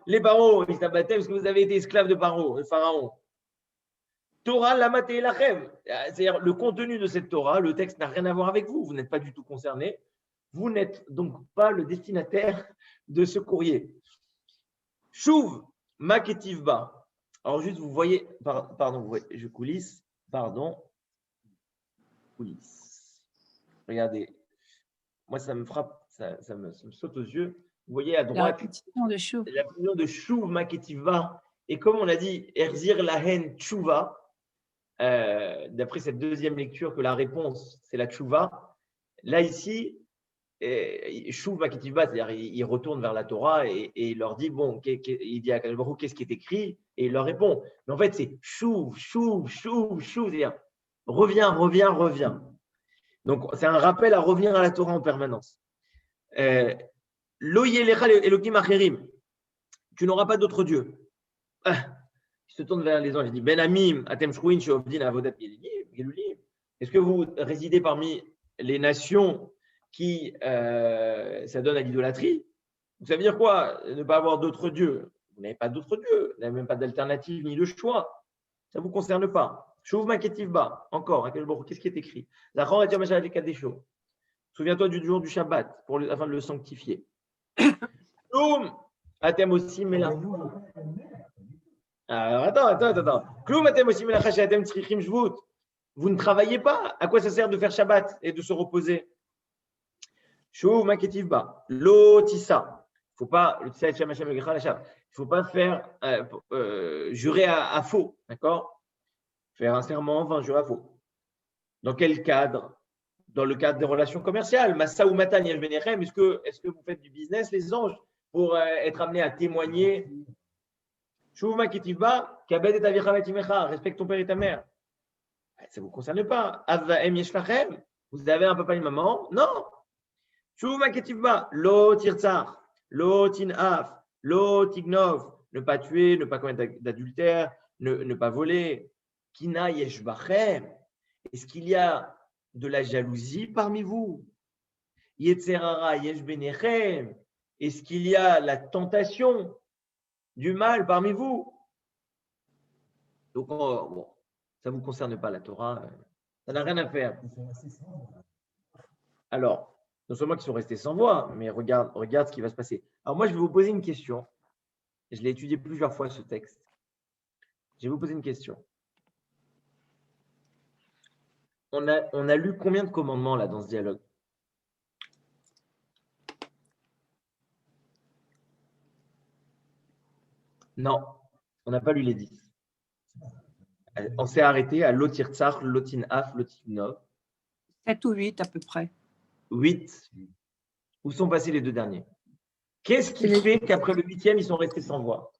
Les Paro, ils s'abattaient parce que vous avez été esclaves de Paro, le pharaon. Torah Lamate Lachem. C'est-à-dire, le contenu de cette Torah, le texte n'a rien à voir avec vous. Vous n'êtes pas du tout concerné. Vous n'êtes donc pas le destinataire de ce courrier. Chouv Maketivba. Alors, juste, vous voyez, pardon, vous voyez, je coulisse, pardon. Coulisse. Regardez, moi, ça me frappe, ça me saute aux yeux. Vous voyez à droite, la répétition de Chouv. la répétition de Chouv Maketivba. Et comme on a dit, Erzir Lahen Tchouva, d'après cette deuxième lecture, que la réponse, c'est la Tchouva. Là, ici, Chouv Maketivba, c'est-à-dire il retourne vers la Torah et il leur dit, bon, il dit à Akadosh Baruch Hu, qu'est-ce qui est écrit? Et il leur répond. Mais en fait, c'est Chouv, Chouv, Chouv, Chouv, c'est-à-dire reviens, reviens, reviens. Donc, c'est un rappel à revenir à la Torah en permanence. Lo yelecha Elokim acherim. Tu n'auras pas d'autre Dieu. Il se tourne vers les anges. Il dit, Ben Amim, Atem Shruin, Sheovdin, Avodat Gelulim. Est-ce que vous résidez parmi les nations qui s'adonnent à l'idolâtrie? Ça veut dire quoi? Ne pas avoir d'autre Dieu. Vous n'avez pas d'autre Dieu. Vous n'avez même pas d'alternative ni de choix. Ça ne vous concerne pas. Chouv Maketivba. Encore, qu'est-ce qui est écrit? Souviens-toi du jour du Shabbat afin de le sanctifier. Kloum, Atem aussi, mais là. Alors, attends. Kloum, Atem aussi, mais là, Atem Tzrichim Shvut. Vous ne travaillez pas. À quoi ça sert de faire Shabbat et de se reposer? Chouv Maketivba. Lotissa. Il ne faut pas faire jurer à faux. D'accord? Faire un serment, enfin, jurer à faux. Dans quel cadre? Dans le cadre des relations commerciales. Massa ou Matan Yesh Benechem, est-ce que vous faites du business, les anges, pour être amenés à témoigner? Chouv Maketivba, Kabed et Avicha Vetimecha, respecte ton père et ta mère. Ça ne vous concerne pas. Avaem Yesh Lachem, vous avez un papa et une maman? Non. Chouv Maketivba, Lo Tirtzar, Lo Tinaf, Lo Tignov, ne pas tuer, ne pas commettre d'adultère, ne pas voler. Kina Yesh Bachem, est-ce qu'il y a de la jalousie parmi vous? Yetzerara Yesh Benechem, est-ce qu'il y a la tentation du mal parmi vous? Donc, bon, ça ne vous concerne pas la Torah, ça n'a rien à faire. Alors, non seulement qu'ils sont restés sans voix, mais regarde ce qui va se passer. Alors moi, je vais vous poser une question. Je l'ai étudié plusieurs fois, ce texte. Je vais vous poser une question. On a lu combien de commandements là dans ce dialogue? Non, on n'a pas lu les 10. On s'est arrêté à Lotirtsar, Lotinaf, Lotinov. 7 ou 8 à peu près. 8. Où sont passés les deux derniers? Qu'est-ce qui fait qu'après le 8e, ils sont restés sans voix?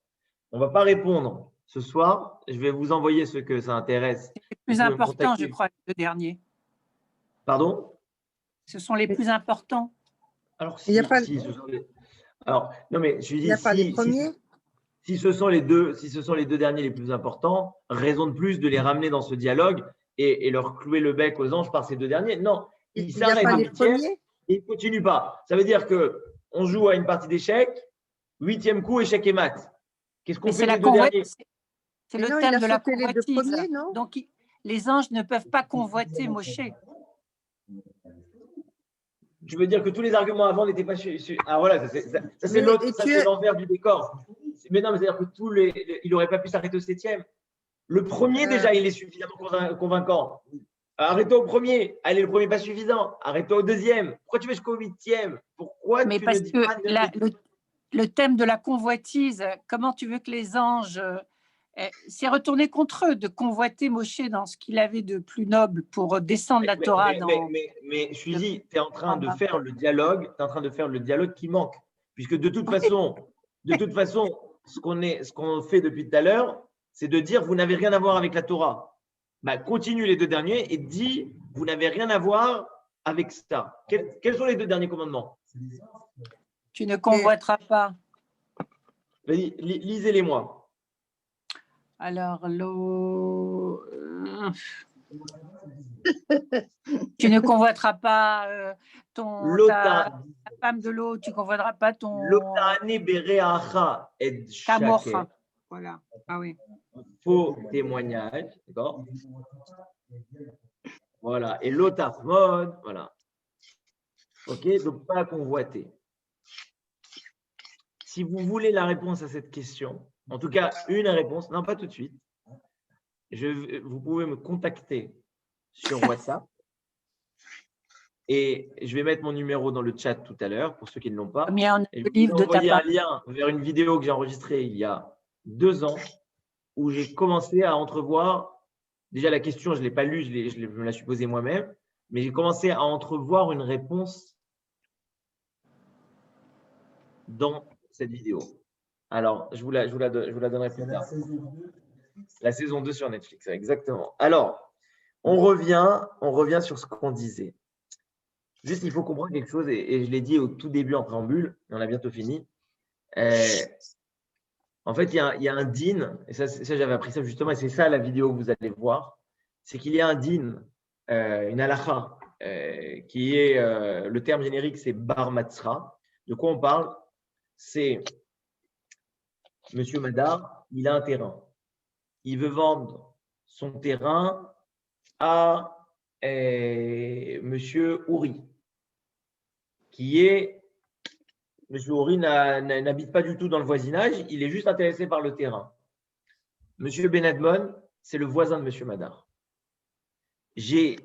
On ne va pas répondre ce soir. Je vais vous envoyer ce que ça intéresse. C'est les plus importants, je crois, les deux derniers. Pardon? Ce sont les plus importants. Alors, Il n'y a pas Alors, non, mais je dis, il n'y a pas les premiers. Si ce sont les deux derniers les plus importants, raison de plus de les ramener dans ce dialogue et leur clouer le bec aux anges par ces deux derniers. Non, ils s'arrêtent au 8e et ils ne continuent pas. Ça veut dire qu'on joue à une partie d'échecs, 8e coup, échec et mat. Qu'est-ce qu'on fait les deux derniers? C'est le thème de la convoitise. Donc, les anges ne peuvent pas convoiter Moshe. Tu veux dire que tous les arguments avant n'étaient pas Ah voilà, ça c'est l'autre, ça c'est l'envers du décor. Mais non, mais c'est-à-dire que il n'aurait pas pu s'arrêter au 7e. Le premier, déjà, il est suffisamment convaincant. Arrête-toi au premier. Allez, le premier pas suffisant. Arrête-toi au deuxième. Pourquoi tu vas jusqu'au 8e? Pourquoi mais tu parce ne dis que pas le thème de la convoitise, comment tu veux que les anges c'est retourné contre eux de convoiter Moshe dans ce qu'il avait de plus noble pour descendre la Torah. Mais je suis dit, tu es en train de faire le dialogue, qui manque. Puisque de toute façon, ce qu'on fait depuis tout à l'heure, c'est de dire vous n'avez rien à voir avec la Torah. Bah, continue les deux derniers et dis vous n'avez rien à voir avec ça. Quels sont les deux derniers commandements? Tu ne convoiteras pas. Vas-y, lisez-les-moi. Alors, tu ne convoiteras pas ta femme de l'eau, tu ne convoiteras pas ton Kamocha. Voilà. Ah oui. Faux témoignage, d'accord? Voilà. Et l'otafmod, voilà. Ok, donc pas convoiter. Si vous voulez la réponse à cette question, en tout cas une réponse, non pas tout de suite, vous pouvez me contacter sur WhatsApp et je vais mettre mon numéro dans le chat tout à l'heure pour ceux qui ne l'ont pas. Et je vais vous envoyer un lien vers une vidéo que j'ai enregistrée il y a 2 ans où j'ai commencé à entrevoir, déjà la question je ne l'ai pas lue, je me la suis posée moi-même, mais j'ai commencé à entrevoir une réponse dans cette vidéo. Alors, je vous la donnerai plus tard. La saison 2 sur Netflix, exactement. Alors, on revient sur ce qu'on disait. Juste, il faut comprendre quelque chose, et je l'ai dit au tout début en préambule, et on a bientôt fini. En fait, il y a un din, et ça j'avais appris ça justement, et c'est ça la vidéo que vous allez voir, c'est qu'il y a un din, une halakha, qui est, le terme générique, c'est bar matzra. De quoi on parle? C'est Monsieur Madar, il a un terrain. Il veut vendre son terrain à Monsieur Ouri, qui est… Monsieur Ouri n'habite pas du tout dans le voisinage, il est juste intéressé par le terrain. Monsieur Benadmon, c'est le voisin de Monsieur Madar. J'ai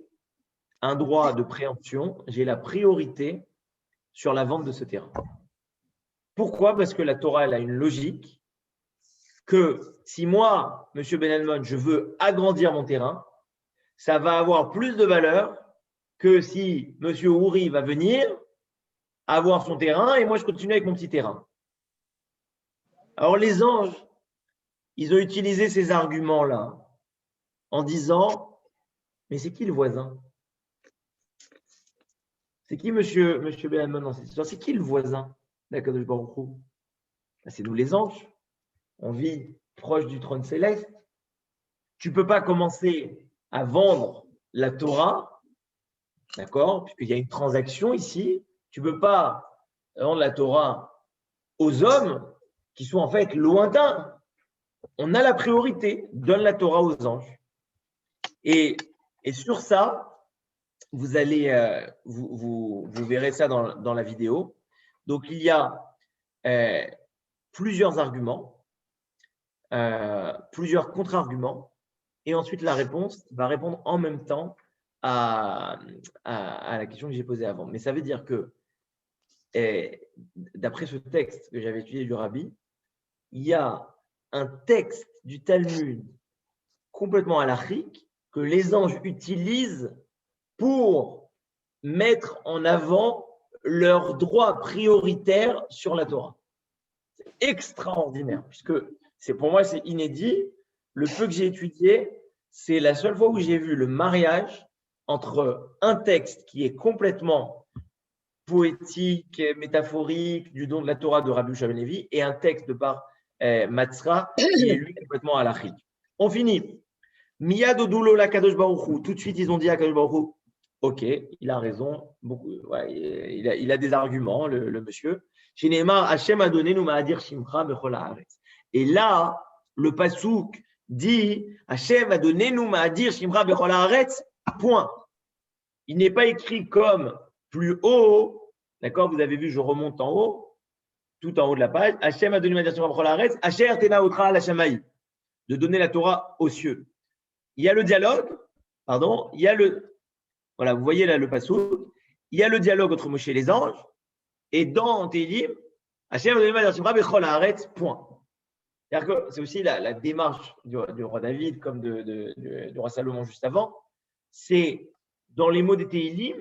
un droit de préemption, j'ai la priorité sur la vente de ce terrain. Pourquoi? Parce que la Torah, elle a une logique que si moi, Monsieur Benadmon, je veux agrandir mon terrain, ça va avoir plus de valeur que si Monsieur Ouri va venir avoir son terrain et moi, je continue avec mon petit terrain. Alors, les anges, ils ont utilisé ces arguments-là en disant, mais c'est qui le voisin? C'est qui Monsieur Benadmon dans cette histoire? C'est qui le voisin d'Akadosh Baruch Hu? C'est nous les anges. On vit proche du trône céleste. Tu ne peux pas commencer à vendre la Torah, d'accord? Puisqu'il y a une transaction ici. Tu ne peux pas vendre la Torah aux hommes qui sont en fait lointains. On a la priorité, donne la Torah aux anges. Et sur ça, vous allez, vous verrez ça dans la vidéo. Donc, il y a plusieurs arguments, plusieurs contre-arguments, et ensuite la réponse va répondre en même temps à la question que j'ai posée avant. Mais ça veut dire que, d'après ce texte que j'avais étudié du Rabbi, il y a un texte du Talmud complètement halachique que les anges utilisent pour mettre en avant leurs droits prioritaires sur la Torah. C'est extraordinaire, puisque pour moi, c'est inédit. Le peu que j'ai étudié, c'est la seule fois où j'ai vu le mariage entre un texte qui est complètement poétique, métaphorique, du don de la Torah de Rabbi Yehoshua ben Levi, et un texte de Bar Matzra qui est lui complètement halachique. On finit. Miyad odulo la Kadosh Baruch Hu. Tout de suite, ils ont dit à Kadosh Baruch Hu, ok, il a raison, il a des arguments, le monsieur. Chez Neymar, Hachem a donné nous ma'adir shimcha bechol haaretz. Et là, le pasouk dit Hachem a donné nous ma'adir shimcha bechol haaretz, point. Il n'est pas écrit comme plus haut, d'accord? Vous avez vu, je remonte en haut, tout en haut de la page. Hachem a donné ma'adir shimcha bechol haaretz, Asher tena otra la shamaï, de donner la Torah aux cieux. Il y a le dialogue, pardon, il y a voilà, vous voyez là le pasouk, il y a le dialogue entre Moshe et les anges, et dans Télim, Hachem a donné ma'adir shimcha bechol haaretz, point. C'est-à-dire que c'est aussi la démarche du roi David, comme du roi Salomon juste avant, c'est dans les mots des Télim,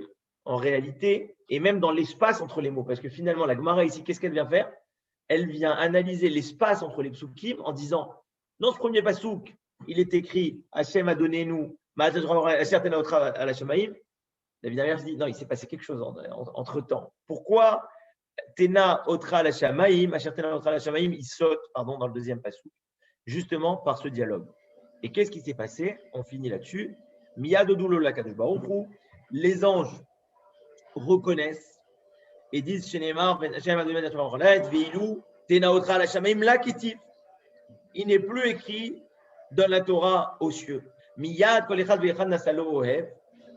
en réalité, et même dans l'espace entre les mots. Parce que finalement, la Gemara ici, qu'est-ce qu'elle vient faire? elle vient analyser l'espace entre les psukim en disant, dans ce premier pasouk, il est écrit Hachem a donné nous, à la Shamaïm. David Amer dit non, il s'est passé quelque chose entre temps. Pourquoi Tena Otra la Shamaïm, Tena Otra la Shamaïm, il saute dans le deuxième pasouk, justement par ce dialogue. Et qu'est-ce qui s'est passé? On finit là-dessus. Miyadodulo la Kadosh Baruch Hu, les anges reconnaissent et disent Shenemar, Hachem a donné la Shamaïm, Veilou, Tena Otra la Shamaïm, la Kitif. Il n'est plus écrit dans la Torah aux cieux. Miyad kol echad ve'echad nasalo ohev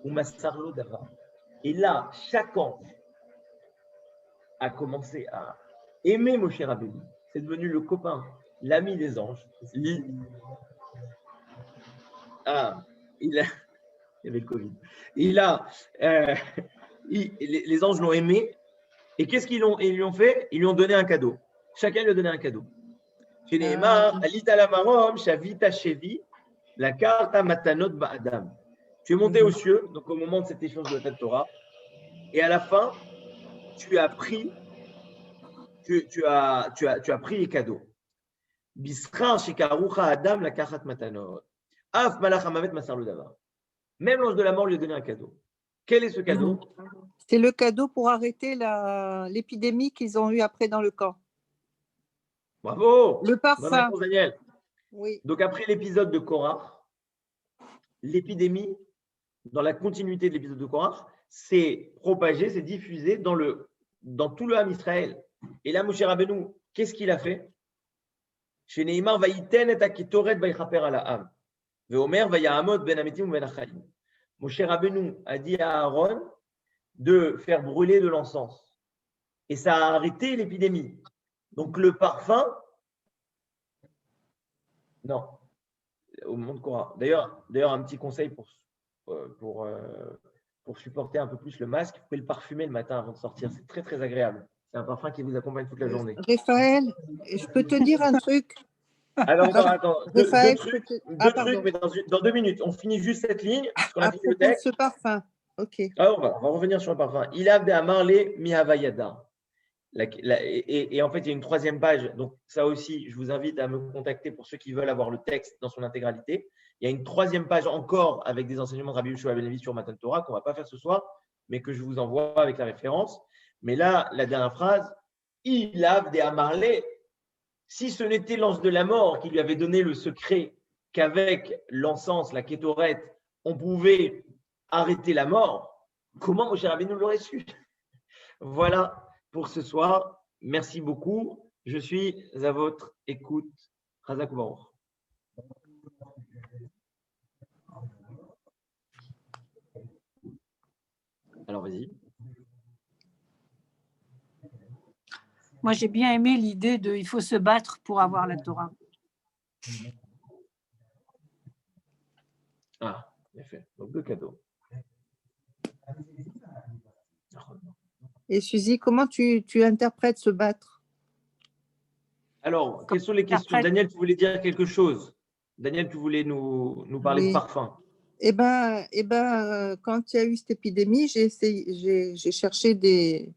u'masarlo davar. Et là, chaque ange a commencé à aimer Moshe Rabbeinu. C'est devenu le copain, l'ami des anges. Il y avait le Covid. Les anges l'ont aimé. Et qu'est-ce qu'ils lui ont fait? Ils lui ont donné un cadeau. Chacun lui a donné un cadeau. Alita lamarom, shavita shevi, la karta matanot ba'adam. Tu es monté aux cieux, donc au moment de cet échange de la Torah, et à la fin, tu as pris les cadeaux. Bisra shekarucha adam la karta matanot. Af malach hamavet masar le davar. Même l'ange de la mort lui a donné un cadeau. Quel est ce cadeau? C'est le cadeau pour arrêter l'épidémie qu'ils ont eue après dans le camp. Bravo! Le parfum. Bonne réponse, Daniel. Oui. Donc, après l'épisode de Korach, l'épidémie, dans la continuité de l'épisode de Korach, s'est propagée, s'est diffusée dans tout le Ham Israël. Et là, Moshe Rabbeinu, qu'est-ce qu'il a fait? Chez Neymar, Vaïten et Akitoret Vaïchaper à la Ham. Veomer Vaïahamot Ben Ametim ou Ben Achaim. Moshe Rabbeinu a dit à Aaron de faire brûler de l'encens. Et ça a arrêté l'épidémie. Donc, le parfum, non, au moment de Korah. D'ailleurs, un petit conseil pour supporter un peu plus le masque, vous pouvez le parfumer le matin avant de sortir. C'est très, très agréable. C'est un parfum qui vous accompagne toute la journée. Raphaël, je peux te dire un truc? Alors, attends. Raphaël, deux trucs, mais dans 2 minutes. On finit juste cette ligne, parce qu'on a fini le texte. Ce parfum, ok. Alors, on va revenir sur le parfum. Il a amarlé mi havayada. Et en fait, il y a une 3e page. Donc, ça aussi, je vous invite à me contacter pour ceux qui veulent avoir le texte dans son intégralité. Il y a une 3e page encore avec des enseignements de Rabbi Yehoshua ben Levi sur Matan Torah qu'on ne va pas faire ce soir, mais que je vous envoie avec la référence. Mais là, la dernière phrase, il a amarlé. Si ce n'était l'ange de la mort qui lui avait donné le secret qu'avec l'encens, la kétorette, on pouvait arrêter la mort, comment Moshe Rabbeinu l'aurait su? Voilà. Pour ce soir, merci beaucoup. Je suis à votre écoute. Chazak u'baruch. Alors, vas-y. Moi, j'ai bien aimé l'idée de il faut se battre pour avoir la Torah. Ah, bien fait. Donc, 2 cadeaux. Et Suzy, comment tu interprètes se battre? Alors, quelles sont les questions? Daniel, tu voulais dire quelque chose? Daniel, tu voulais nous parler de parfum. Eh ben, quand il y a eu cette épidémie, j'ai cherché des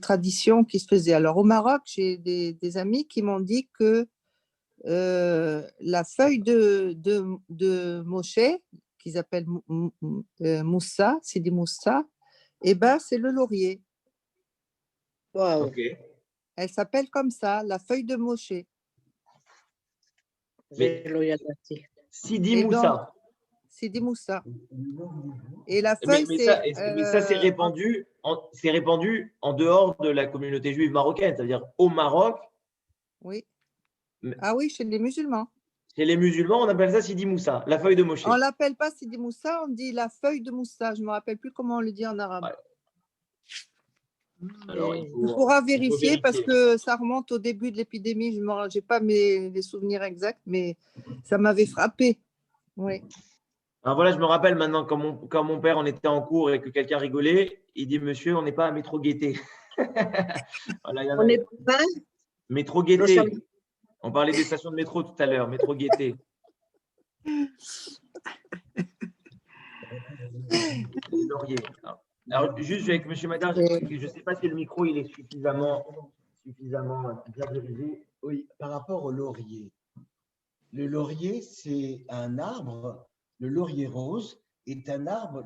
traditions qui se faisaient. Alors, au Maroc, j'ai des amis qui m'ont dit que la feuille de Moshe, qu'ils appellent Moussa, Sidi Moussa, c'est le laurier. Wow. Okay. Elle s'appelle comme ça, la feuille de Moshe. Sidi Moussa. Sidi Moussa. Et la feuille, ça, c'est répandu en dehors de la communauté juive marocaine, c'est-à-dire au Maroc. Oui. Ah oui, chez les musulmans. Chez les musulmans, on appelle ça Sidi Moussa, la feuille de Moshe. On ne l'appelle pas Sidi Moussa, on dit la feuille de Moussa. Je ne me rappelle plus comment on le dit en arabe. Ouais. Alors, il faudra vérifier parce que ça remonte au début de l'épidémie. Je n'ai pas les souvenirs exacts, mais ça m'avait frappé. Oui. Alors voilà, je me rappelle maintenant quand mon père, on était en cours et que quelqu'un rigolait, il dit « Monsieur, on n'est pas à Métro Gaîté. » Voilà, on n'est pas Métro Gaîté. On parlait des stations de métro tout à l'heure, Métro Gaîté. Alors, juste avec M. Madar, je ne sais pas si le micro il est suffisamment suffisamment bien dirigé. Oui, par rapport au laurier. Le laurier, c'est un arbre, le laurier rose est un arbre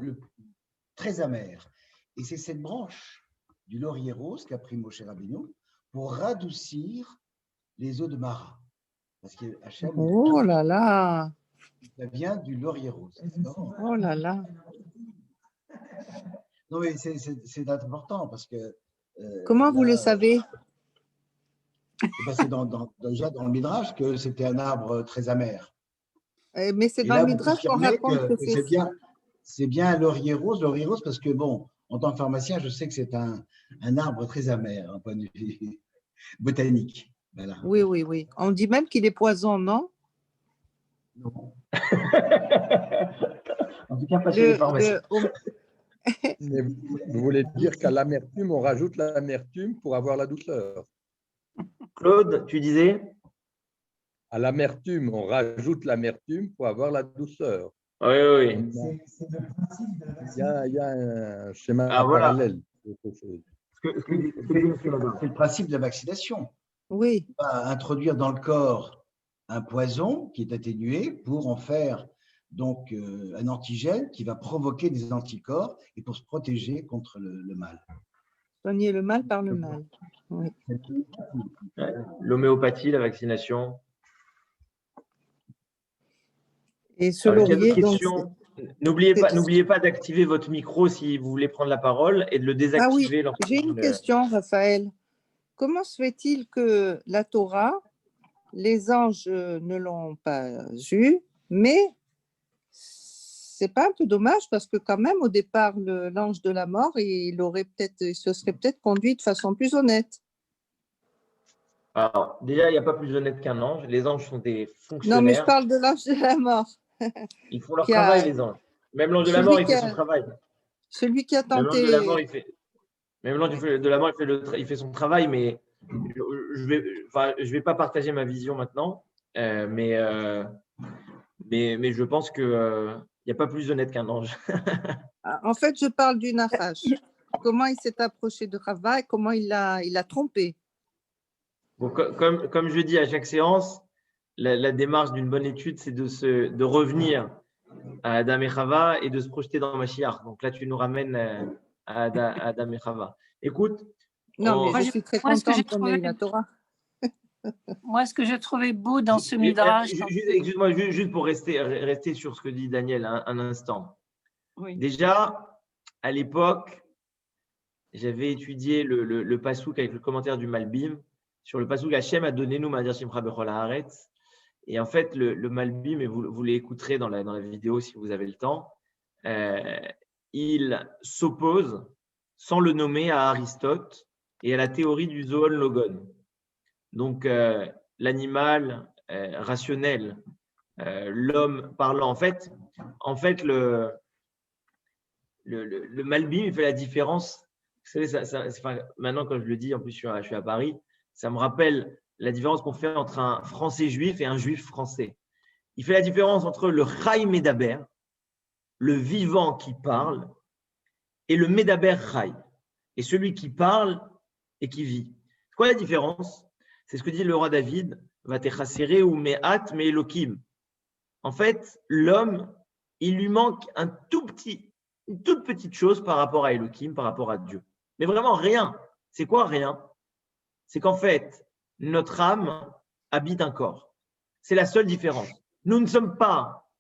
très amer. Et c'est cette branche du laurier rose qu'a pris Moshe Rabbeinu pour radoucir les eaux de Mara. Parce que Hachem, Oh là là, ça vient du laurier rose. oh là là. Non, mais c'est important parce que. Comment vous le savez? C'est déjà dans le Midrash que c'était un arbre très amer. Mais c'est Et dans là, le vous Midrash qu'on confirmez raconte que que c'est bien un laurier rose parce que, bon, en tant que pharmacien, je sais que c'est un arbre très amer, d'un point de vue botanique. Voilà. Oui, oui, oui. On dit même qu'il est poison, non? Non. En tout cas, pas chez les pharmaciens. Mais vous voulez dire qu'à l'amertume, on rajoute l'amertume pour avoir la douceur. Claude, tu disais? À l'amertume, on rajoute l'amertume pour avoir la douceur. Oui, oui. Il y a un schéma parallèle. C'est le principe de la vaccination. Oui. On va introduire dans le corps un poison qui est atténué pour en faire donc un antigène qui va provoquer des anticorps et pour se protéger contre le mal. Soigner le mal par le mal. Oui. L'homéopathie, la vaccination. Et ce laurier, donc, n'oubliez pas d'activer votre micro si vous voulez prendre la parole et de le désactiver. Ah oui, j'ai une question, Raphaël. Comment se fait-il que la Torah, les anges ne l'ont pas eue, mais c'est pas un peu dommage parce que quand même au départ l'ange de la mort, il se serait peut-être conduit de façon plus honnête. Alors déjà, il n'y a pas plus honnête qu'un ange. Les anges sont des fonctionnaires. Non, mais je parle de l'ange de la mort. Ils font leur travail, les anges. Même l'ange de la mort, il fait son travail. Celui qui a tenté. Même l'ange de la mort, il fait son travail, mais je vais pas partager ma vision maintenant. Mais je pense que il n'y a pas plus honnête qu'un ange. En fait, je parle du Nachash. Comment il s'est approché de Rava et comment il l'a trompé. Bon, comme je dis à chaque séance, la démarche d'une bonne étude, c'est de revenir à Adam et Chava et de se projeter dans Mashiach. Donc là, tu nous ramènes à Adam et Chava. Écoute. Non, mais je suis très contente qu'on ait eu la Torah. Moi, ce que j'ai trouvé beau dans ce midrash… Excuse-moi, juste pour rester sur ce que dit Daniel un instant. Oui. Déjà, à l'époque, j'avais étudié le pasouk avec le commentaire du Malbim sur le pasouk Hachem a donné nous Madir Shimcha Bechol Haaretz. Et en fait, le Malbim, et vous l'écouterez dans la vidéo si vous avez le temps, il s'oppose, sans le nommer, à Aristote et à la théorie du zoon logon. Donc, l'animal rationnel, l'homme parlant. En fait le Malbim, il fait la différence. Vous savez, maintenant, quand je le dis, en plus, je suis à Paris, ça me rappelle la différence qu'on fait entre un Français juif et un juif français. Il fait la différence entre le Chai Medaber, le vivant qui parle, et le Medaber Chai, et celui qui parle et qui vit. C'est quoi la différence? C'est ce que dit le roi David, Vatechasere ou Me'at me Elokim. En fait, l'homme, il lui manque une toute petite chose par rapport à Elohim, par rapport à Dieu. Mais vraiment rien. C'est quoi rien? C'est qu'en fait, notre âme habite un corps. C'est la seule différence. Nous ne sommes pas,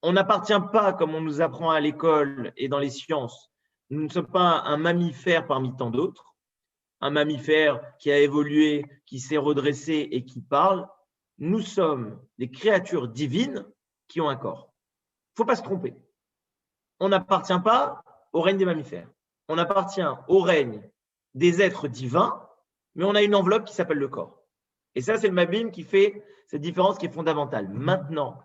on n'appartient pas, comme on nous apprend à l'école et dans les sciences, nous ne sommes pas un mammifère parmi tant d'autres, un mammifère qui a évolué, qui s'est redressé et qui parle. Nous sommes des créatures divines qui ont un corps. Il ne faut pas se tromper. On n'appartient pas au règne des mammifères. On appartient au règne des êtres divins, mais on a une enveloppe qui s'appelle le corps. Et ça, c'est le Malbim qui fait cette différence qui est fondamentale. Maintenant,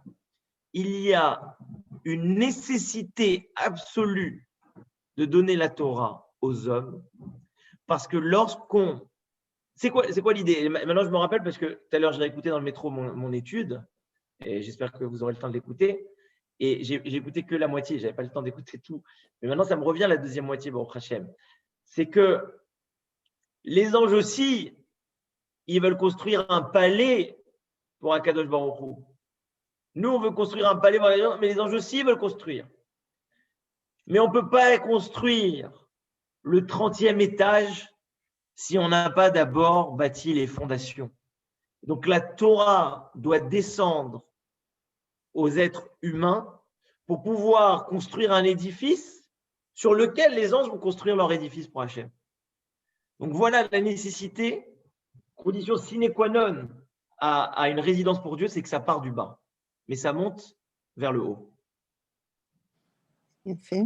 il y a une nécessité absolue de donner la Torah aux hommes, parce que lorsqu'on… C'est quoi l'idée? Maintenant, je me rappelle, parce que tout à l'heure, j'ai écouté dans le métro mon étude, et j'espère que vous aurez le temps de l'écouter. Et j'ai écouté que la moitié, je n'avais pas le temps d'écouter tout. Mais maintenant, ça me revient la deuxième moitié, Baruch Hashem. C'est que Les anges aussi, ils veulent construire un palais pour Akadosh Baruch Hu. Nous, on veut construire un palais, mais les anges aussi veulent construire. Mais on ne peut pas construire le 30e étage si on n'a pas d'abord bâti les fondations. Donc la Torah doit descendre aux êtres humains pour pouvoir construire un édifice sur lequel les anges vont construire leur édifice pour Hachem. Donc voilà la nécessité, condition sine qua non à une résidence pour Dieu, c'est que ça part du bas, mais ça monte vers le haut. Bien fait.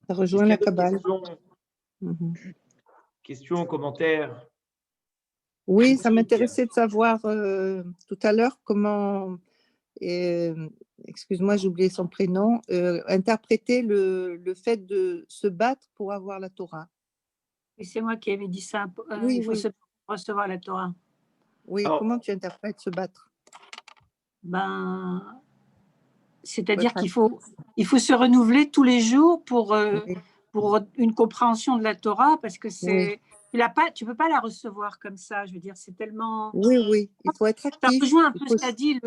Ça rejoint la Kabbale. Questions, commentaires? Oui, ça m'intéressait de savoir tout à l'heure comment, excuse-moi, j'ai oublié son prénom, interpréter le fait de se battre pour avoir la Torah. Et c'est moi qui avais dit ça. Oui, il faut oui. se recevoir la Torah. Oui, Alors, comment tu interprètes se battre? Ben, c'est-à-dire Votre qu'il faut se renouveler tous les jours pour Oui, une compréhension de la Torah, parce que oui, tu peux pas la recevoir comme ça. Je veux dire, c'est tellement. oui, oui, il faut être Ça actif. rejoint un Il peu faut- ce qu'a dit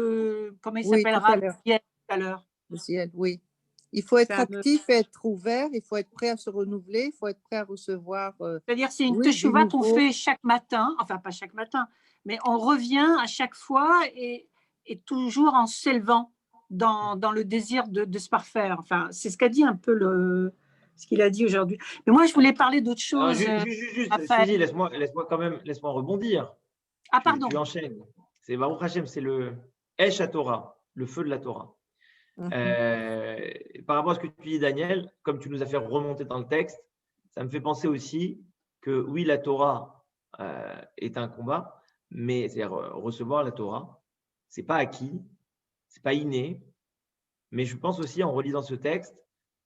comment il Oui, s'appelle, tout à Rav l'heure. Ziel, tout à l'heure. Le ciel, oui. Il faut être Ça me- actif et être ouvert, il faut être prêt à se renouveler, il faut être prêt à recevoir C'est-à-dire, c'est une oui, du teshuva qu'on nouveau. fait chaque matin, enfin pas chaque matin, mais on revient à chaque fois et toujours en s'élevant dans le désir de se parfaire. Enfin, c'est ce qu'a dit un peu ce qu'il a dit aujourd'hui. Mais moi, je voulais parler d'autre alors, chose, juste, Raphaël. Suzy, laisse-moi quand même, laisse-moi rebondir. Ah, pardon. Tu enchaînes. C'est Baruch Hashem, c'est le Esh HaTorah, le feu de la Torah. Par rapport à ce que tu dis, Daniel, comme tu nous as fait remonter dans le texte, ça me fait penser aussi que oui, la Torah est un combat, mais c'est-à-dire recevoir la Torah, c'est pas acquis, c'est pas inné, mais je pense aussi en relisant ce texte,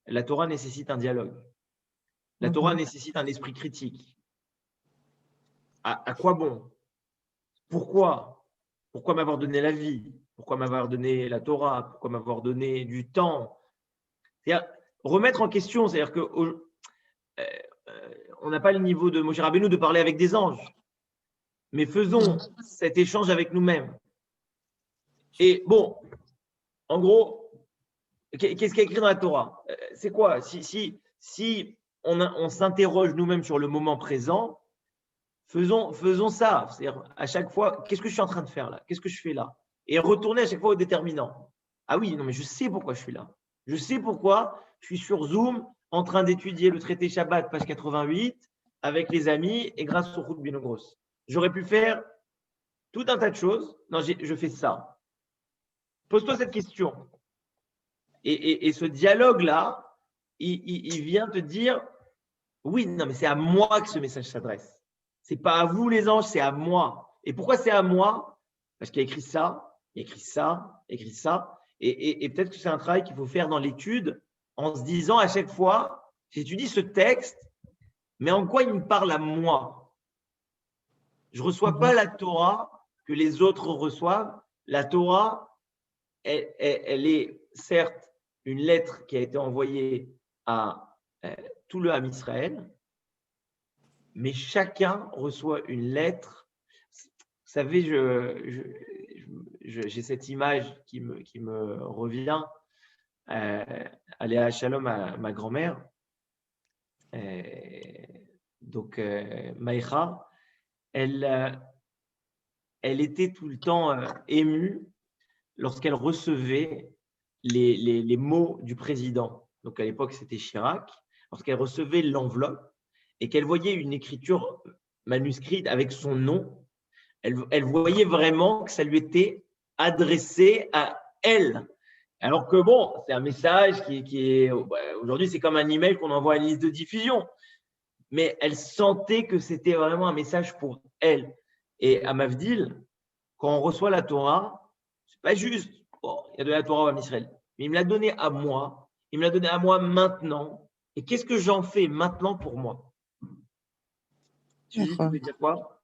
la Torah nécessite un dialogue. La Torah nécessite un esprit critique. À quoi bon? Pourquoi? Pourquoi m'avoir donné la vie? Pourquoi m'avoir donné la Torah? Pourquoi m'avoir donné du temps? C'est-à-dire remettre en question, c'est-à-dire que on n'a pas le niveau de Moshe Rabbeinu de parler avec des anges, mais faisons cet échange avec nous-mêmes. Et bon, en gros, qu'est-ce qu'il y a écrit dans la Torah? C'est quoi? Si on s'interroge nous-mêmes sur le moment présent, faisons ça. C'est-à-dire à chaque fois, qu'est-ce que je suis en train de faire là? Qu'est-ce que je fais là? Et retourner à chaque fois au déterminant. Ah oui, non, mais je sais pourquoi je suis là. Je sais pourquoi je suis sur Zoom en train d'étudier le traité Shabbat, page 88, avec les amis et grâce au Route Binogros. J'aurais pu faire tout un tas de choses. Non, je fais ça. Pose-toi cette question. Et ce dialogue-là, il vient te dire, oui, non, mais c'est à moi que ce message s'adresse. Ce n'est pas à vous les anges, c'est à moi. Et pourquoi c'est à moi? Parce qu'il y a écrit ça, il y a écrit ça, il y a écrit ça. Et peut-être que c'est un travail qu'il faut faire dans l'étude en se disant à chaque fois, j'étudie ce texte, mais en quoi il me parle à moi? Je ne reçois pas la Torah que les autres reçoivent. La Torah, elle est certes une lettre qui a été envoyée à tout le Ham Israël, mais chacun reçoit une lettre. Vous savez, j'ai cette image qui me revient. Aléa Shalom à ma grand-mère. Donc, Maïcha, elle était tout le temps émue lorsqu'elle recevait les mots du président. Donc, à l'époque, c'était Chirac. Lorsqu'elle recevait l'enveloppe et qu'elle voyait une écriture manuscrite avec son nom, elle voyait vraiment que ça lui était adressé à elle. Alors que bon, c'est un message qui est aujourd'hui, c'est comme un email qu'on envoie à une liste de diffusion. Mais elle sentait que c'était vraiment un message pour elle. Et à Mavdil, quand on reçoit la Torah, c'est pas juste, bon, il y a de la Torah à Israël, mais il me l'a donné à moi. Il me l'a donné à moi maintenant. Et qu'est-ce que j'en fais maintenant pour moi? Tu veux dire quoi?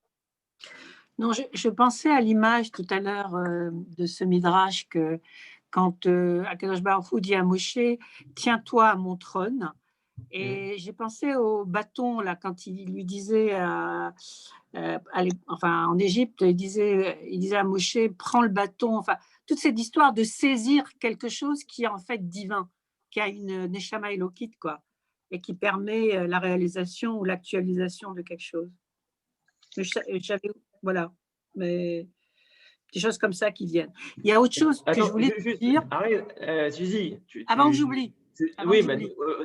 Non, je pensais à l'image tout à l'heure de ce midrash que quand Akadosh Baruch Hu dit à Moshe, tiens-toi à mon trône, Et j'ai pensé au bâton, là, quand il lui disait, enfin, en Égypte, il disait à Moshe, prends le bâton. Enfin, toute cette histoire de saisir quelque chose qui est en fait divin, qui a une neshama elokit, quoi, et qui permet la réalisation ou l'actualisation de quelque chose. Mais voilà, mais des choses comme ça qui viennent. Il y a autre chose que je voulais te dire. Arrête, Suzy. Avant que j'oublie. Oui,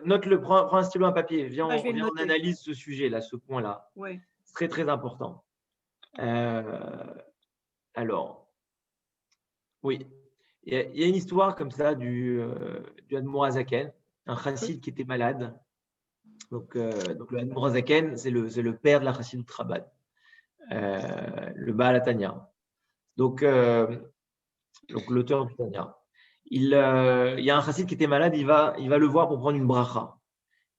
note-le, prends un stylo, un papier. Viens, je vais le on noter. analyse ce sujet-là, ce point-là. Ouais. C'est très, très important. Alors, oui, il y a une histoire comme ça du Admour Azaken, un chassid qui était malade. Donc le Admour Azaken, c'est le père de la chassidoute Chabad, le Baal HaTanya. Donc l'auteur du Tanya. Il y a un chassid qui était malade, il va le voir pour prendre une bracha.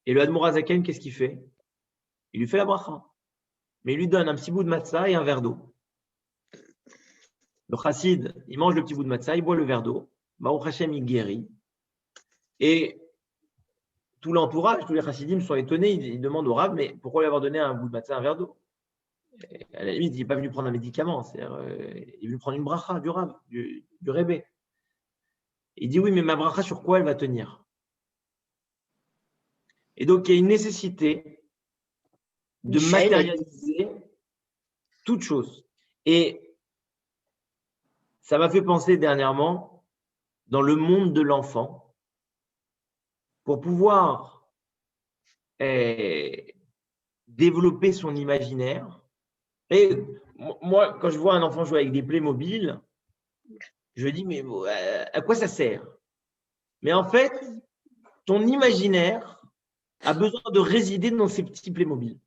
Et le Admour Azaken, qu'est-ce qu'il fait? Il lui fait la bracha. Mais il lui donne un petit bout de matzah et un verre d'eau. Le chassid, il mange le petit bout de matzah, il boit le verre d'eau. Baruch Hashem, il guérit. Et tout l'entourage, tous les chassidim sont étonnés. Ils demandent au Rav, mais pourquoi lui avoir donné un bout de matzah, un verre d'eau? À la limite, il n'est pas venu prendre un médicament. C'est-à-dire, il est venu prendre une bracha du Rav, du Rébé. Il dit, oui, mais ma bracha, sur quoi elle va tenir? Et donc, il y a une nécessité de matérialiser toute chose. Et ça m'a fait penser dernièrement, dans le monde de l'enfant, pour pouvoir développer son imaginaire. Et moi, quand je vois un enfant jouer avec des Playmobil, je me dis, mais à quoi ça sert? Mais en fait, ton imaginaire a besoin de résider dans ces petits Playmobil.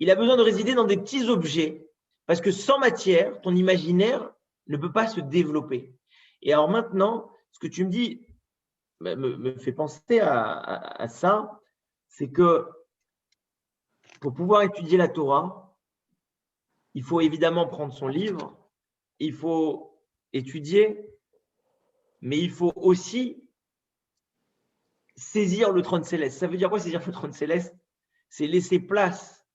Il a besoin de résider dans des petits objets, parce que sans matière, ton imaginaire ne peut pas se développer. Et alors maintenant, ce que tu me dis me fait penser à ça, c'est que pour pouvoir étudier la Torah, il faut évidemment prendre son livre, il faut étudier, mais il faut aussi saisir le trône céleste. Ça veut dire quoi saisir le trône céleste? C'est laisser place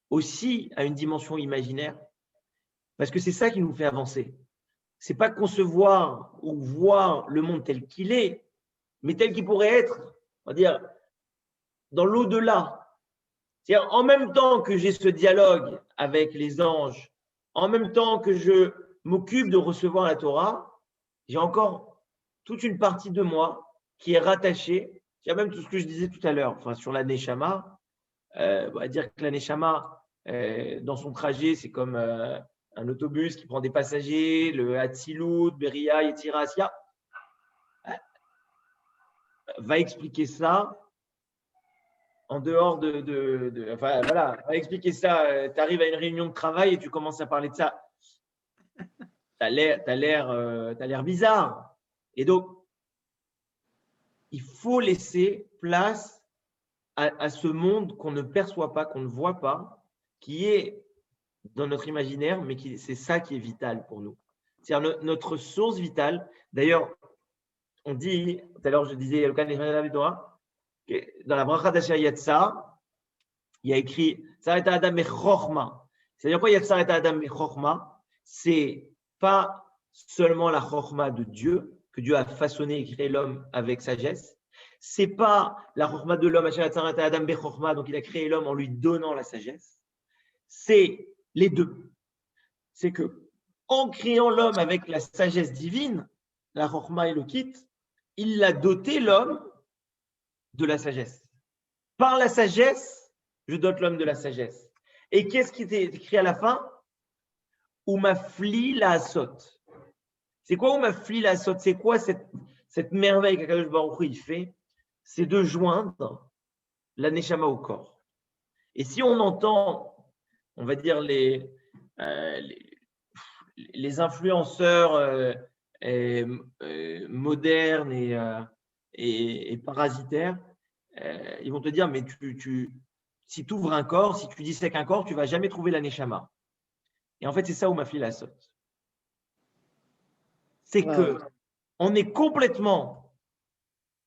aussi à une dimension imaginaire, parce que c'est ça qui nous fait avancer. C'est pas concevoir ou voir le monde tel qu'il est, mais tel qu'il pourrait être, on va dire, dans l'au-delà. C'est-à-dire, en même temps que j'ai ce dialogue avec les anges, en même temps que je m'occupe de recevoir la Torah, j'ai encore toute une partie de moi qui est rattachée. Il y a même tout ce que je disais tout à l'heure, enfin, sur la Neshama. On va dire que la Neshama, dans son trajet, c'est comme un autobus qui prend des passagers, le Hatzilut, Beria, Yetzira, Asya. Va expliquer ça en dehors enfin, voilà, va expliquer ça. Tu arrives à une réunion de travail et tu commences à parler de ça. Tu as l'air bizarre. Et donc, il faut laisser place à ce monde qu'on ne perçoit pas, qu'on ne voit pas, qui est dans notre imaginaire, mais c'est ça qui est vital pour nous. C'est-à-dire notre source vitale. D'ailleurs, on dit, tout à l'heure je disais, dans la bracha d'Asher Yatsa, il y a écrit Tzaret Adam Mechorma. C'est-à-dire quoi Tzaret Adam Mechorma? C'est pas seulement la chorma de Dieu, que Dieu a façonné et créé l'homme avec sagesse. C'est pas la chorma de l'homme, Tzaret Adam Bechorma, donc il a créé l'homme en lui donnant la sagesse. C'est les deux. C'est que en créant l'homme avec la sagesse divine, la chorma elokit, il a doté l'homme de la sagesse. Par la sagesse, je dote l'homme de la sagesse. Et qu'est-ce qui est écrit à la fin? Oumafli la asot. C'est quoi Oumafli la asot? C'est quoi cette merveille qu'Akadosh Baruch Hu il fait? C'est de joindre la neshama au corps. Et si on entend, on va dire, les influenceurs modernes et parasitaires, ils vont te dire, mais si tu ouvres un corps, si tu dissèques un corps, tu ne vas jamais trouver la neshama. Et en fait, c'est ça où ma fille la saute. C'est que on est complètement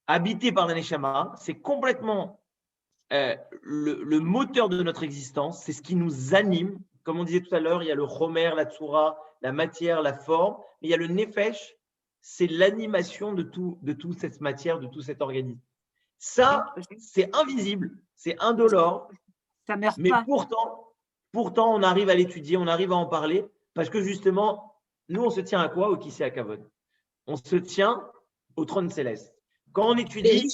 habité par la neshama, c'est complètement le moteur de notre existence, c'est ce qui nous anime. Comme on disait tout à l'heure, il y a le chomer, la tsura, la matière, la forme, mais il y a le nefesh, c'est l'animation de toute cette matière, de tout cet organisme. Ça, c'est invisible, c'est indolore, Ça meurt mais pas. pourtant, on arrive à l'étudier, on arrive à en parler, parce que justement, nous, on se tient à quoi au Kisei HaKavod? On se tient au trône céleste. Quand on étudie,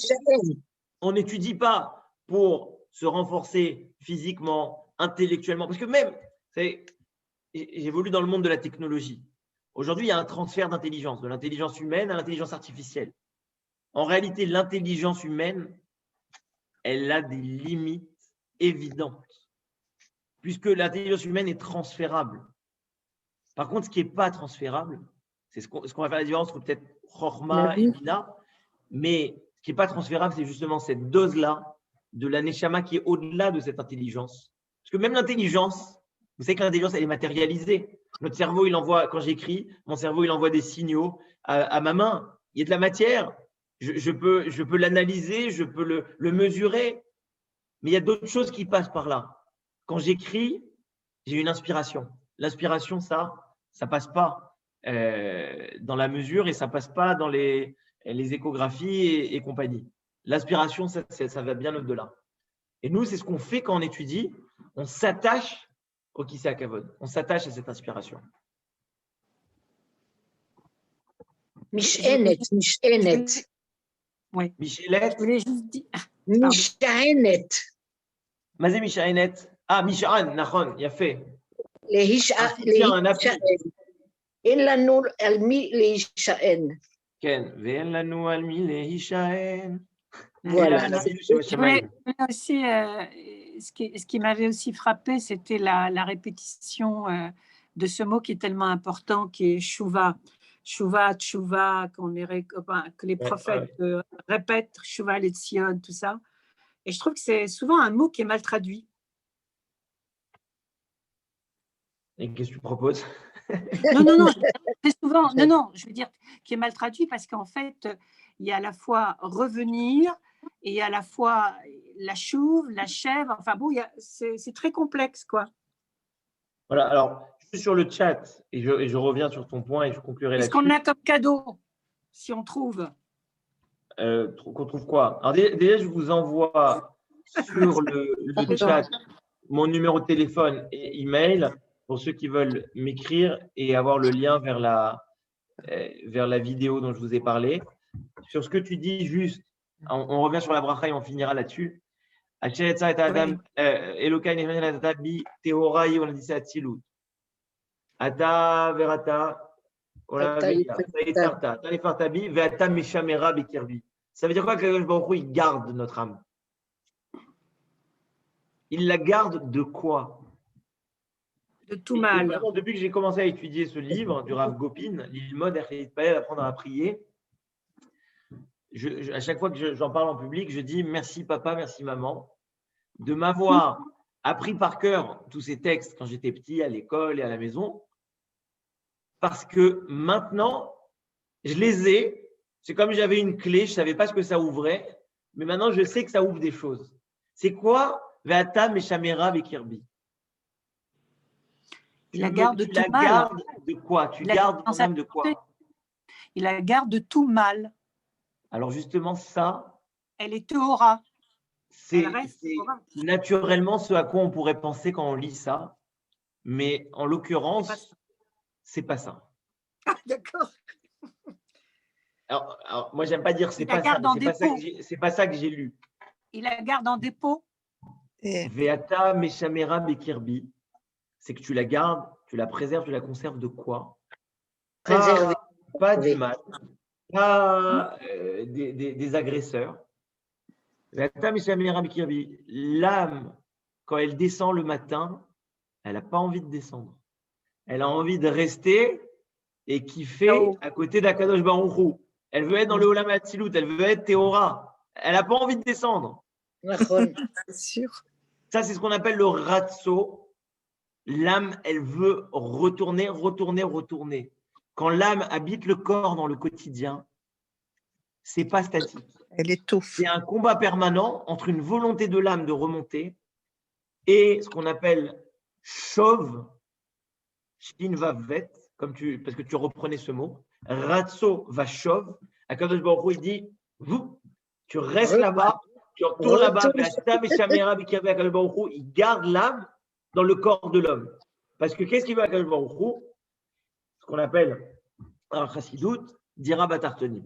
on n'étudie pas pour se renforcer physiquement, intellectuellement, parce que même, j'évolue dans le monde de la technologie. Aujourd'hui, il y a un transfert d'intelligence, de l'intelligence humaine à l'intelligence artificielle. En réalité, l'intelligence humaine, elle a des limites évidentes, puisque l'intelligence humaine est transférable. Par contre, ce qui n'est pas transférable, c'est ce qu'on va faire la différence entre peut-être Chorma et Bina, mais ce qui n'est pas transférable, c'est justement cette dose-là de la Neshama qui est au-delà de cette intelligence. Parce que même l'intelligence, vous savez que l'intelligence, elle est matérialisée. Notre cerveau, il envoie, quand j'écris, mon cerveau, il envoie des signaux à ma main. Il y a de la matière. Je peux l'analyser, je peux le mesurer. Mais il y a d'autres choses qui passent par là. Quand j'écris, j'ai une inspiration. L'inspiration, ça passe pas dans la mesure et ça passe pas dans les échographies et compagnie. L'inspiration, ça va bien au-delà. Et nous, c'est ce qu'on fait quand on étudie. On s'attache au Kisei HaKavod. On s'attache à cette inspiration. משענת. Oui. Michelet. Je voulais juste dire. משענת. מה זה משענת? משען, נכון, יפה. להישען. אין לנו על מי להישען. כן, ואין לנו על מי להישען. Voilà. Je voulais aussi, ce qui m'avait aussi frappé, c'était la répétition de ce mot qui est tellement important, qui est Shuvah. Shuvah, Tshuva, que les prophètes répètent, Shuvah, les Tzion, tout ça. Et je trouve que c'est souvent un mot qui est mal traduit. Et qu'est-ce que tu proposes? Non, c'est souvent, non, je veux dire qui est mal traduit parce qu'en fait, il y a à la fois revenir et il y a à la fois la chouve, la chèvre, enfin bon, c'est très complexe, quoi. Voilà, alors, je suis sur le chat et je reviens sur ton point et je conclurai là-dessus. Qu'est-ce qu'on a comme cadeau, si on trouve? Qu'on trouve quoi? Alors déjà, je vous envoie sur le chat mon numéro de téléphone et email pour ceux qui veulent m'écrire et avoir le lien vers la vidéo dont je vous ai parlé. Sur ce que tu dis, juste, on revient sur la bracha et on finira là-dessus. Ata verata, ça veut dire quoi que le Baruch Hu, il garde notre âme? Il la garde de quoi? De tout mal. Vraiment, depuis que j'ai commencé à étudier ce livre du Rav Gopin, L'Ilmod Echid apprendre à prier, à chaque fois que j'en parle en public, je dis merci papa, merci maman, de m'avoir appris par cœur tous ces textes quand j'étais petit à l'école et à la maison, parce que maintenant, je les ai. C'est comme j'avais une clé, je ne savais pas ce que ça ouvrait, mais maintenant, je sais que ça ouvre des choses. C'est quoi Ve'ata Meshamera Bekirbi? Il la garde de tout mal. Tu la gardes de quoi? Tu gardes ton âme de quoi? Il la garde de tout mal. Alors justement, ça… Elle est Théora. C'est naturellement ce à quoi on pourrait penser quand on lit ça, mais en l'occurrence, c'est pas ça. Ah, d'accord. Alors, moi, j'aime pas dire c'est pas ça. C'est pas ça que j'ai lu. Il la garde en dépôt. Ve'ata meshamera bekirbi, c'est que tu la gardes, tu la préserves, tu la conserves de quoi? Pas du mal, pas des agresseurs. Ve'ata meshamera bekirbi, l'âme, quand elle descend le matin, elle n'a pas envie de descendre. Elle a envie de rester et kiffer à côté d'Akadosh Baruch Hu. Elle veut être dans le Olam Hatzilut, elle veut être Théora. Elle n'a pas envie de descendre. C'est sûr. Ça, c'est ce qu'on appelle le ratso. L'âme, elle veut retourner. Quand l'âme habite le corps dans le quotidien, c'est pas statique. Elle étouffe. C'est un combat permanent entre une volonté de l'âme de remonter et ce qu'on appelle chauve, shin vavet, parce que tu reprenais ce mot, ratso va chauve. Akadosh Baruch Hu, il dit, vous, tu restes là-bas, tu retournes là-bas, il garde l'âme dans le corps de l'homme. Parce que qu'est-ce qu'il veut Akadosh Baruch Hu? Ce qu'on appelle un chassidut, dira batartonim.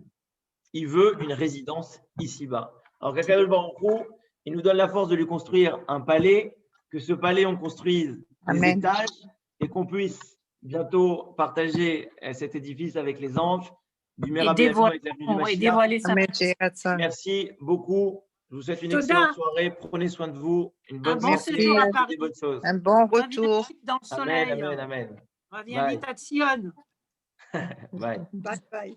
Il veut une résidence ici-bas. Alors qu'Akadosh Baruch Hu, il nous donne la force de lui construire un palais, que ce palais, on construise des étages et qu'on puisse bientôt partager cet édifice avec les anges, du dévoiler ça. Merci beaucoup. Je vous souhaite une excellente soirée. Prenez soin de vous. Une bonne séjour à Paris. Des bonnes choses. Un bon retour. Dans le soleil. Amen, amen, amen. Reviens vite à Sion. Bye. Bye bye.